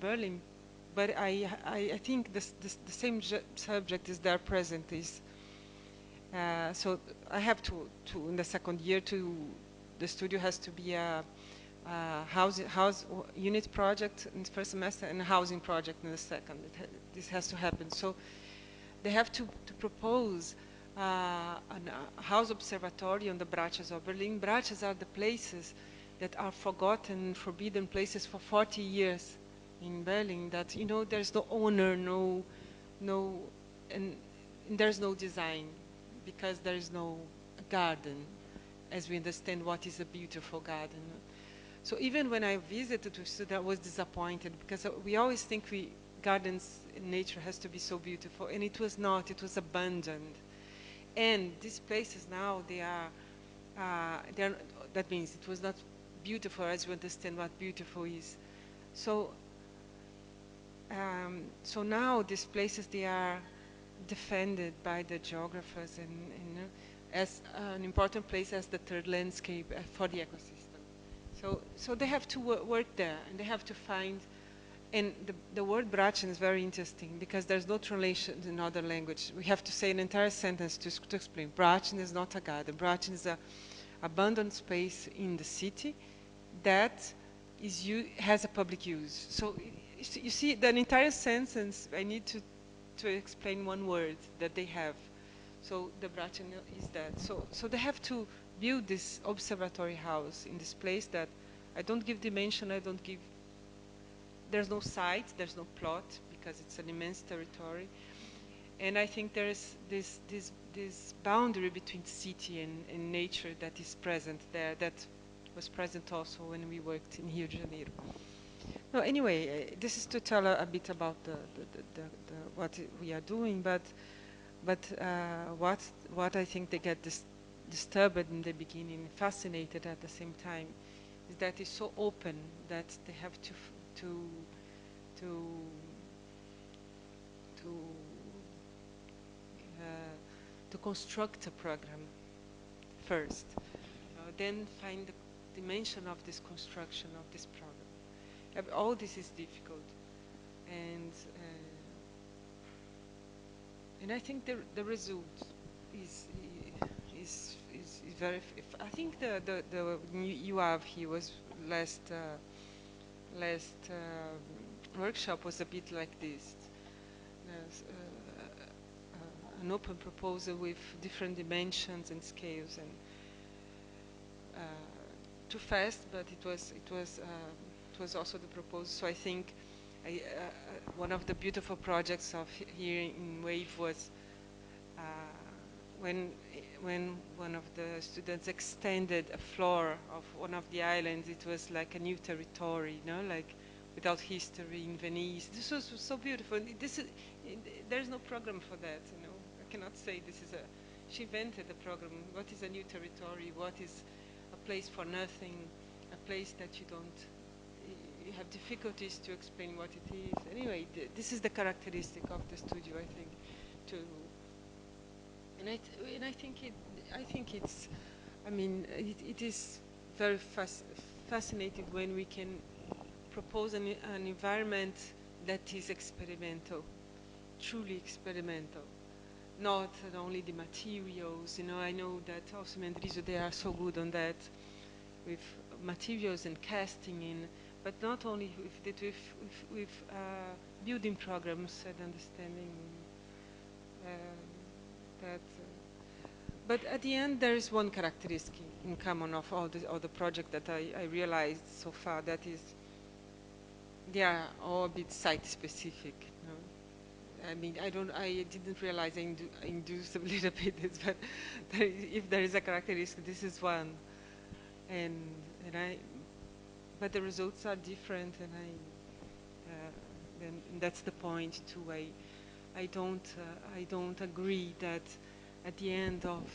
Berlin. But I think the same subject is there present. So I have to in the second year the studio has to be a house unit project in the first semester and a housing project in the second. This has to happen. So they have to propose a house observatory on the Brachas of Berlin. Brachas are the places that are forgotten, forbidden places for 40 years in Berlin. That, you know, there's no owner, and there's no design, because there is no garden, as we understand what is a beautiful garden. So even when I visited the studio, I was disappointed, because we always think gardens in nature has to be so beautiful, and it was not. It was abandoned. And these places now, that means it was not beautiful as we understand what beautiful is. So so now these places, they are defended by the geographers and as an important place as the third landscape for the ecosystem. So they have to work there, and they have to find. And the word Brachen is very interesting, because there's no translation in other language. We have to say an entire sentence to explain. Brachen is not a garden. Brachen is an abandoned space in the city that has a public use. So you see, the entire sentence, I need to explain one word that they have. So the Brachen is that. So they have to build this observatory house in this place that I don't give dimension, there's no site, there's no plot, because it's an immense territory. And I think there is this boundary between city and nature that is present there, that was present also when we worked in Rio de Janeiro. No, anyway, this is to tell a bit about what we are doing, but what I think they get disturbed in the beginning, fascinated at the same time, is that it's so open that they have to construct a program first, then find the dimension of this construction of this program. All this is difficult, and I think the result is very. I think the Iuav he was last workshop was a bit like this. An open proposal with different dimensions and scales, and too fast, but it was also the proposal. So I think one of the beautiful projects of here in WAVE was when one of the students extended a floor of one of the islands. It was like a new territory, you know, like without history in Venice. This was so beautiful. There's no program for that, you know. I cannot say this is she invented the program. What is a new territory? What is a place for nothing? A place that you have difficulties to explain what it is. Anyway, this is the characteristic of the studio, I think. And I think it's. I mean, it is very fascinating when we can propose an environment that is experimental, truly experimental, not only the materials. You know, I know that also Mendrisio, they are so good on that, with materials and casting in, but not only with building programs and understanding that. But at the end, there is one characteristic in common of all the projects that I realized so far. That is, they are all a bit site-specific. You know? I mean, I didn't realize I induced a little bit this, but if there is a characteristic, this is one. But the results are different, and and that's the point too. I don't agree that at the end of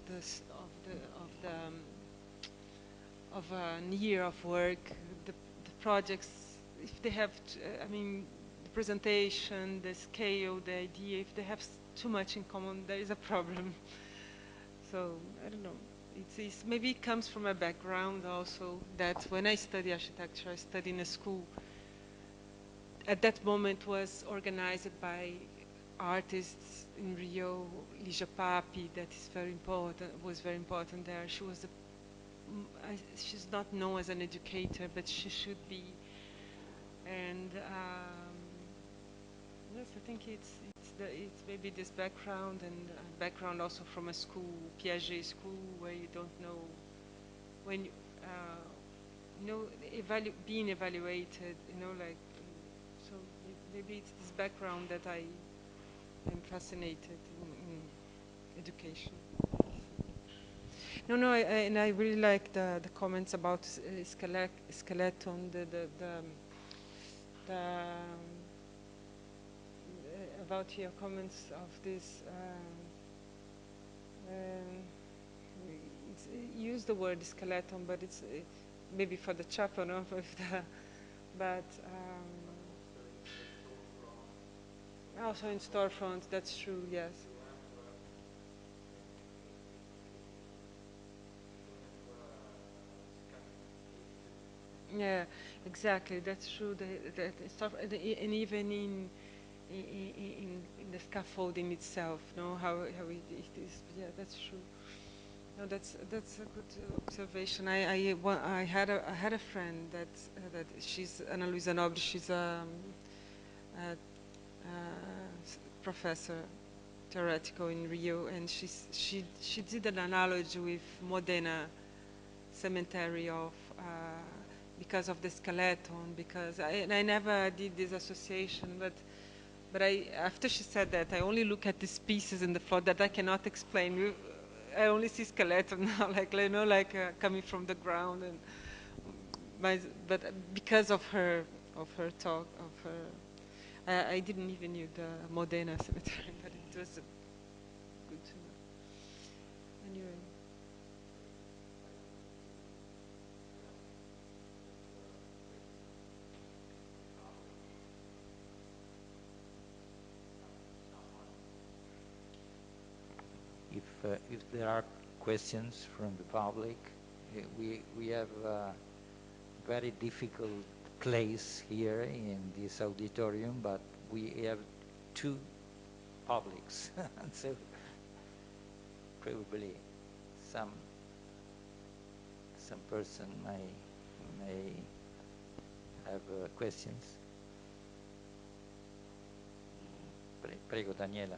an year of work, the projects, if they have, I mean, the presentation, the scale, the idea, if they have too much in common, there is a problem. So I don't know. maybe it comes from a background also, that when I study architecture, I study in a school. At that moment was organized by artists in Rio, Ligia Papi, that is very important, was very important there. She was she's not known as an educator, but she should be. And yes, I think it's maybe this background, and background also from a school, Piaget school, where you don't know when being evaluated, like so maybe it's this background that I am fascinated in education. No, and I really like the comments about skeleton, about your comments of this. Use the word skeleton, but it's maybe for the chapel, no? But also in storefront, that's true, yes. Yeah, exactly. That's true. And even in the scaffolding itself, no, how it is. Yeah, that's true. No, that's a good observation. I had a friend that she's Ana Luisa Nobre. She's a professor theoretical in Rio, and she did an analogy with Modena cemetery of because of the skeleton, because I never did this association, but after she said that, I only look at these pieces in the floor that I cannot explain. I only see skeleton now, like coming from the ground, and but because of her talk, of her, I didn't even knew the Modena cemetery, but it was good to know. Anyway. If there are questions from the public, we have a very difficult place here in this auditorium, but we have two publics, so probably some person may have questions. Prego, Daniela.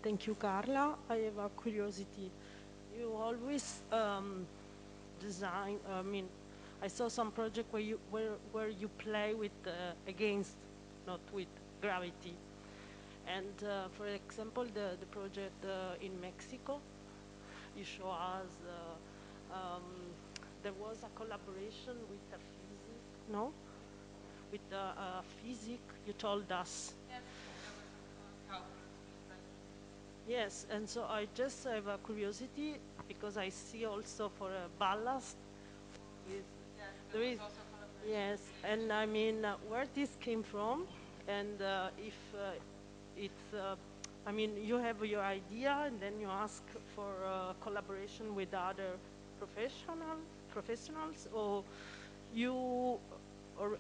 Thank you, Carla. I have a curiosity. You always design. I saw some project where you play with against, not with gravity. And for example, the project in Mexico, you show us there was a collaboration with a physic, no? With a physic, you told us. Yes, and so I just have a curiosity because I see also for a ballast. There is yes, and I mean where this came from, and if it's, you have your idea, and then you ask for collaboration with other professionals, or you or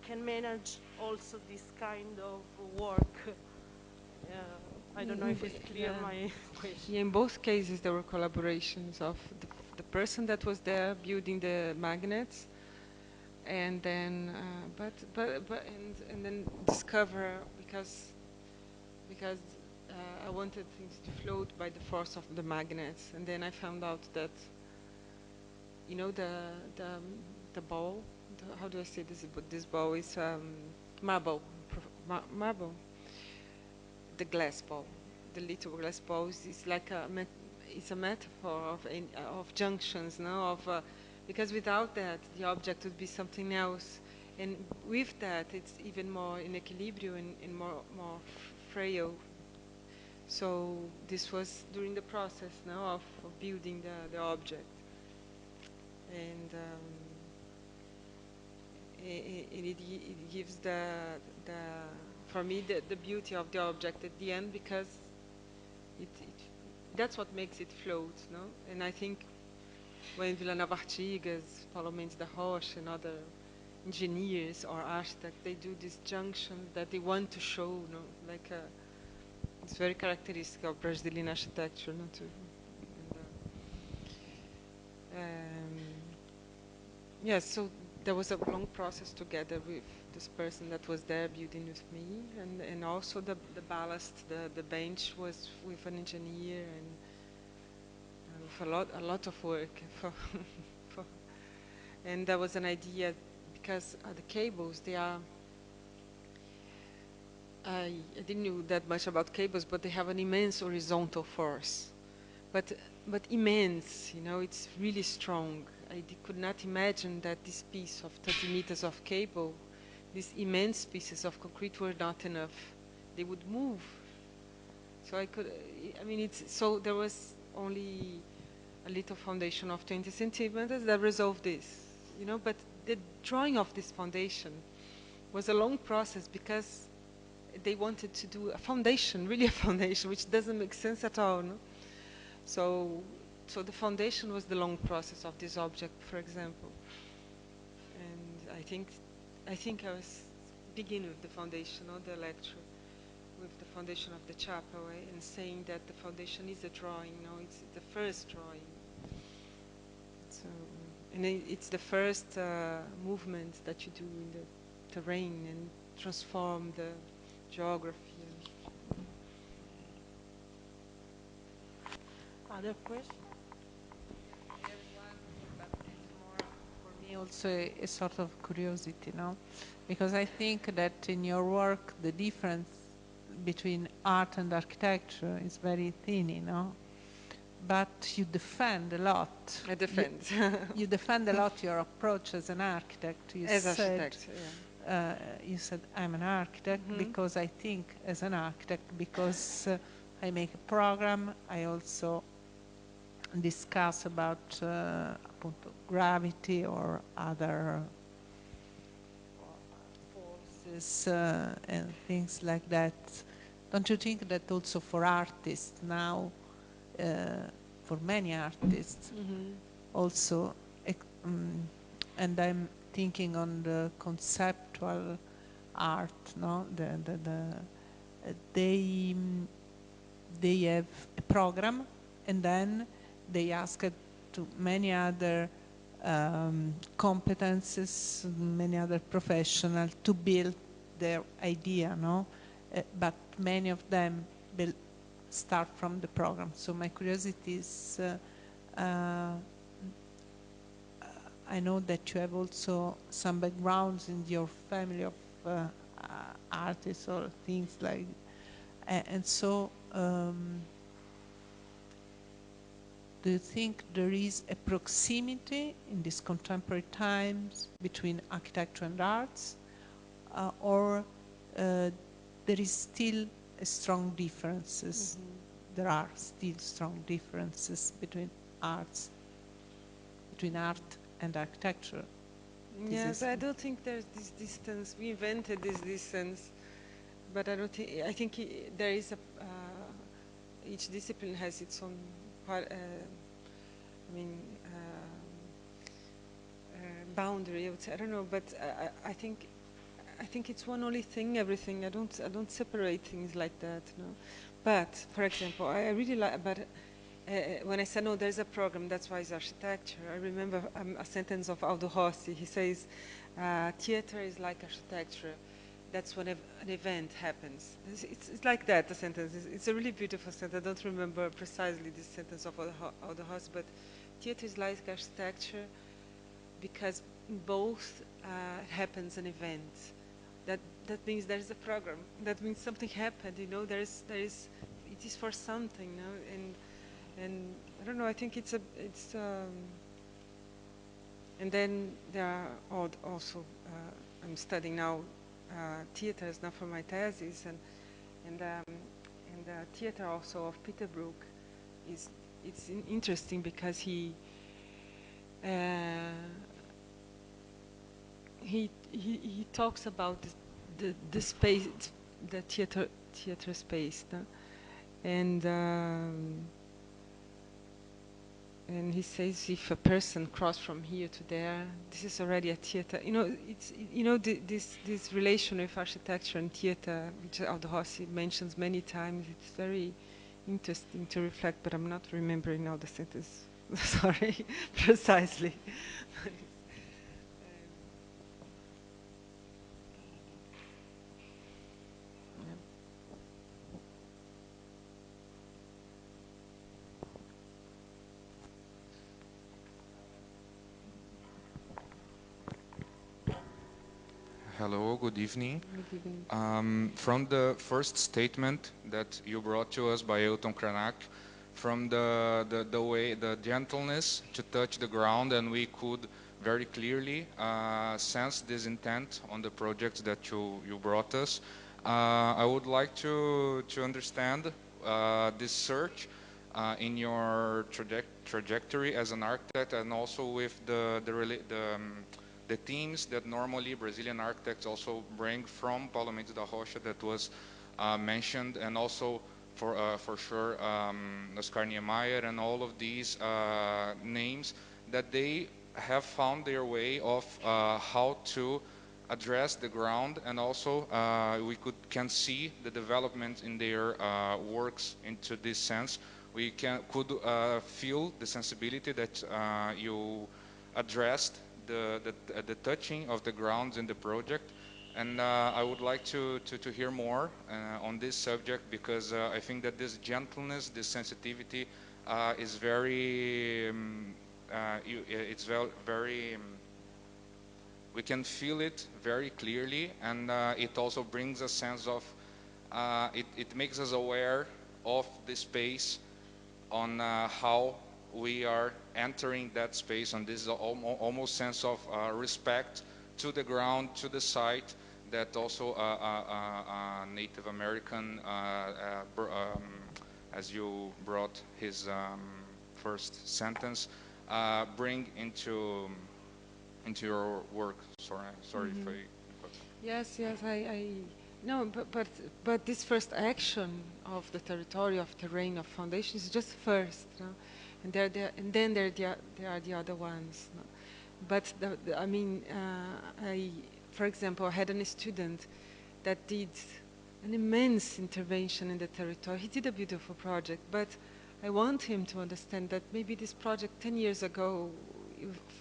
can manage also this kind of work. I don't know if it's clear my question. Yeah, in both cases there were collaborations of the person that was there building the magnets, and then and then discover because I wanted things to float by the force of the magnets, and then I found out that the ball, how do I say this? This ball is marble, marble. The glass ball, the little glass ball is like it's a metaphor of junctions, no? Because without that, the object would be something else, and with that, it's even more in equilibrium and more frail. So this was during the process, no, of building the object, and it gives the for me, the beauty of the object at the end, because that's what makes it float, no? And I think when Villanova Artigas, Paulo Mendes da Rocha, and other engineers or architects, they do this junction that they want to show, no? Like it's very characteristic of Brazilian architecture, no? Yes, so there was a long process together with this person that was there building with me, and also the ballast, the bench was with an engineer, and with a lot of work for and there was an idea, because the cables, they are, I didn't know that much about cables, but they have an immense horizontal force, but immense, you know, it's really strong. I could not imagine that this piece of 30 meters of cable, these immense pieces of concrete, were not enough. They would move. So so there was only a little foundation of 20 centimeters that resolved this, you know, but the drawing of this foundation was a long process, because they wanted to do a foundation, really a foundation, which doesn't make sense at all, no? So the foundation was the long process of this object, for example. And I think I was beginning with the foundation of the lecture, with the foundation of the chapel, and saying that the foundation is a drawing, no, it's the first drawing. So, and it's the first movement that you do in the terrain and transform the geography. Other questions? I have one, but it's more for me also a sort of curiosity, no? Because I think that in your work, the difference between art and architecture is very thin, you know? But you defend a lot. I defend. You defend a lot your approach as an architect. You As said, architect, yeah. you said, I'm an architect because I think as an architect, because I make a program, I also discuss about appunto, gravity or other forces and things like that. Don't you think that also for artists now, for many artists, also, and I'm thinking on the conceptual art, no? They have a program, and then they ask it to many other competences, many other professionals to build their idea, no? But many of them will start from the program. So my curiosity is, I know that you have also some backgrounds in your family of artists or things like, and so do you think there is a proximity in these contemporary times between architecture and arts, or there is still a strong differences? There are still strong differences between arts, between art and architecture. Yes, I don't think there's this distance. We invented this distance, but I don't think. I think there is a. Each discipline has its own part. Boundary. I would say. I don't know, but I think it's one only thing. Everything. I don't separate things like that. No, but for example, I really like. But when I said no, there's a program. That's why it's architecture. I remember a sentence of Aldo Rossi. He says, "Theater is like architecture. That's when an event happens." It's like that. The sentence. It's a really beautiful sentence. I don't remember precisely this sentence of Aldo Rossi, but theater is like architecture, because both happens an event. That means there is a program. That means something happened. You know, there is. It is for something. You know, and I don't know. I think it's. And then there are also. I'm studying now theaters now for my thesis, and the theater also of Peter Brook is. It's interesting because he talks about the space. the theater space, no? And he says if a person cross from here to there, this is already a theater. You know, it's this relation with architecture and theater, which Aldo Rossi mentions many times. It's very interesting to reflect, but I'm not remembering now the sentence. Sorry, precisely. Hello, good evening. Good evening. From the first statement that you brought to us by Elton Cranach, from the way, the gentleness to touch the ground, and we could very clearly sense this intent on the projects that you brought us. I would like to understand this search in your trajectory as an architect, and also with the themes that normally Brazilian architects also bring from Paulo Mendes da Rocha that was mentioned, and also for sure Oscar Niemeyer and all of these names, that they have found their way of how to address the ground, and also we can see the development in their works into this sense. We could feel the sensibility that you addressed the touching of the grounds in the project, and I would like to hear more on this subject, because I think that this gentleness, this sensitivity is very, it's very we can feel it very clearly, and it also brings a sense of, it makes us aware of the space, on how we are entering that space, on this almost sense of respect to the ground, to the site, that also Native American, as you brought his first sentence, bring into your work. Sorry if I. Yes, no, but this first action of the territory, of terrain, of foundation is just first, no? And then there are the other ones, no? But I mean, for example, I had a student that did an immense intervention in the territory. He did a beautiful project, but I want him to understand that maybe this project 10 years ago,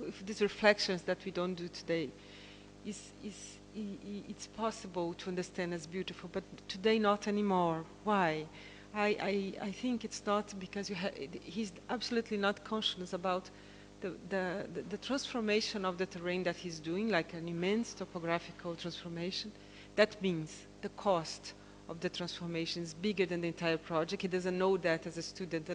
if these reflections that we don't do today, it's possible to understand as beautiful, but today not anymore. Why? I think it's not because he's absolutely not conscious about the transformation of the terrain that he's doing, like an immense topographical transformation. That means the cost of the transformation is bigger than the entire project. He doesn't know that as a student.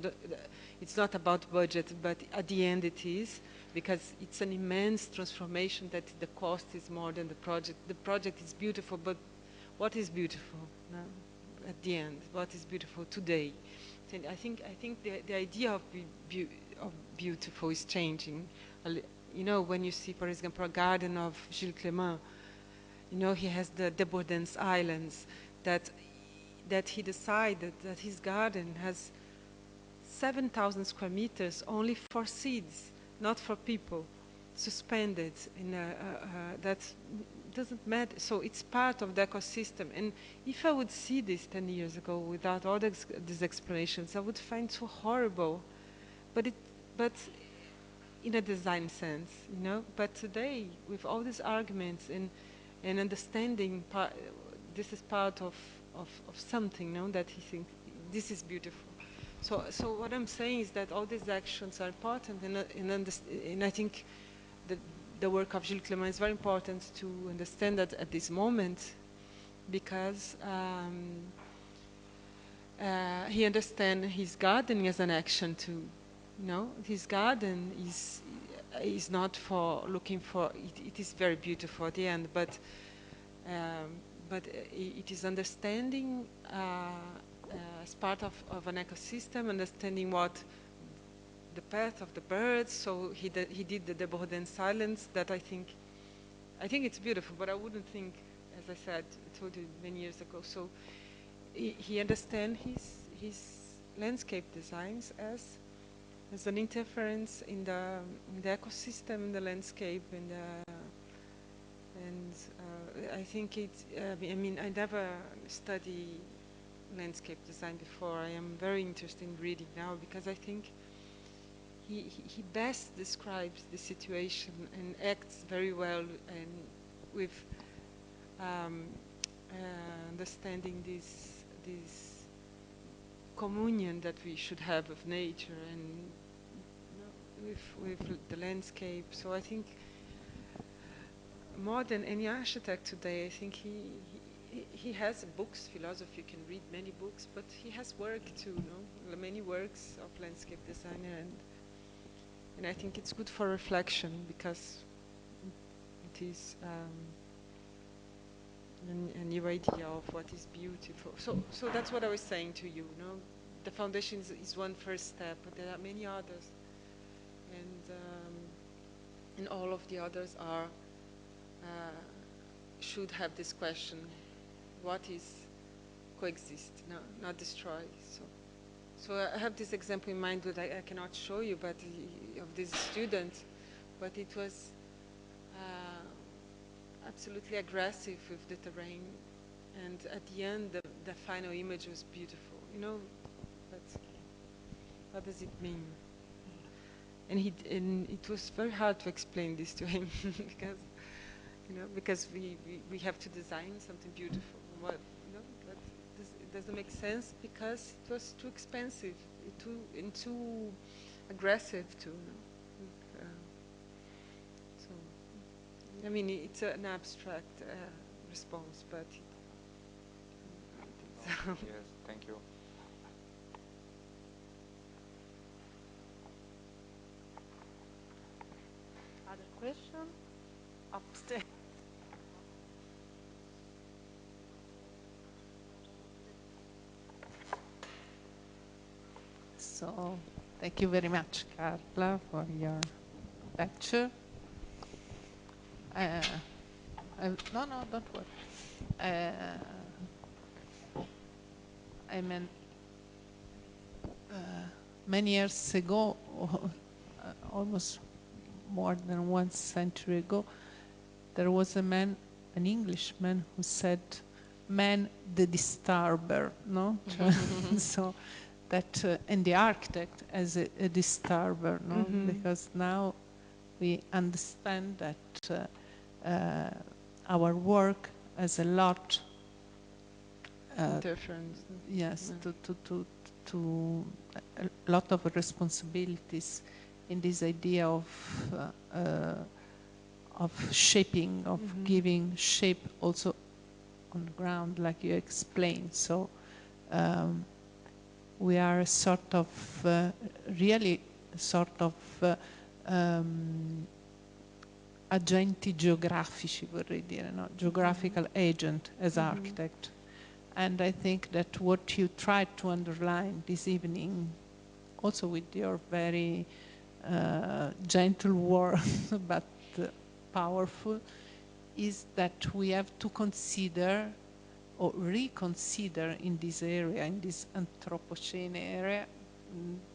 It's not about budget, but at the end it is, because it's an immense transformation that the cost is more than the project. The project is beautiful, but what is beautiful, no? At the end? What is beautiful today? And I think the idea of beautiful is changing. You know, when you see, for example, a garden of Gilles Clément, you know, he has the Bourdais Islands, that he decided that his garden has 7,000 square meters only for seeds, not for people, suspended in that doesn't matter. So it's part of the ecosystem. And if I would see this 10 years ago without all these explanations, I would find so horrible. But in a design sense, you know. But today, with all these arguments and understanding, this is part of something, no? That he thinks this is beautiful. So what I'm saying is that all these actions are important, and I think that the work of Gilles Clément is very important to understand that at this moment, because he understands his garden as an action too. You know, his garden is not for looking for. It is very beautiful at the end, but it is understanding as part of an ecosystem, understanding what the path of the birds. So he did the Bourdais Islands, that I think it's beautiful, but I wouldn't think as I said, told you many years ago. So he understands his landscape designs as an interference in the ecosystem, in the landscape, and I think it. I mean, I never studied landscape design before. I am very interested in reading now because I think he best describes the situation and acts very well and with understanding this communion that we should have with nature and with the landscape. So I think more than any architect today, I think he has books, philosophy, can read many books, but he has work too, no? Many works of landscape designer, and I think it's good for reflection because it is a new idea of what is beautiful. So that's what I was saying to you, no? The foundation is one first step, but there are many others, and all of the others are should have this question: what is coexist, not destroy? So I have this example in mind that I cannot show you, but of this student, but it was absolutely aggressive with the terrain, and at the end, the final image was beautiful. You know, but what does it mean? And it was very hard to explain this to him because, because we have to design something beautiful. But it doesn't make sense because it was too expensive, too aggressive too. So, I mean, it's an abstract response, but yes, thank you. Other question? Upstairs. So, thank you very much, Carla, for your lecture. No, don't worry. I mean, many years ago, almost more than 1 century ago, there was a man, an Englishman, who said, "Man the disturber," no? So that, and the architect as a disturber, no? Because now we understand that our work has a lot interference. Yes, to a lot of responsibilities in this idea of shaping, of giving shape also on the ground, like you explained. So we are a sort of really sort of agenti geografici, vorrei dire, no? Geographical agent as architect. And I think that what you tried to underline this evening, also with your very gentle words, but powerful, is that we have to consider or reconsider in this area, in this Anthropocene area,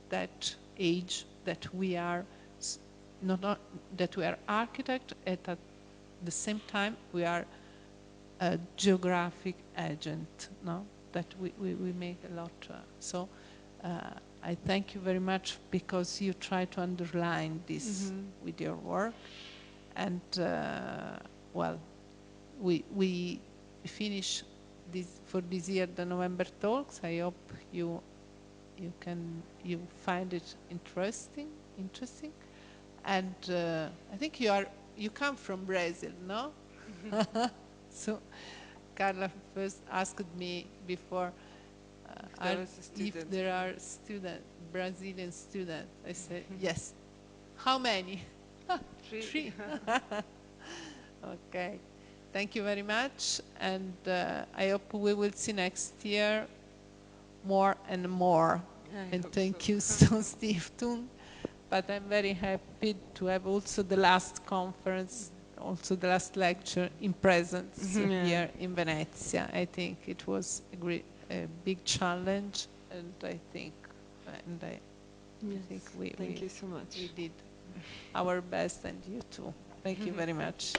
that age that we are, not that we are architect, and at the same time we are a geographic agent, no? That we make a lot. So I thank you very much because you try to underline this with your work. And well, we finish this for this year the November talks. I hope you find it interesting. And I think you come from Brazil, no? So Carla first asked me before if there are Brazilian students. I said, yes. How many? 3. Okay. Thank you very much. And I hope we will see next year more and more. And thank you so, Steve Tung. But I'm very happy to have also the last conference also the last lecture in presence Yeah. here in Venezia. I think it was a big challenge, and I think Yes. we Thank you so much. we did our best, and you too. Thank you very much.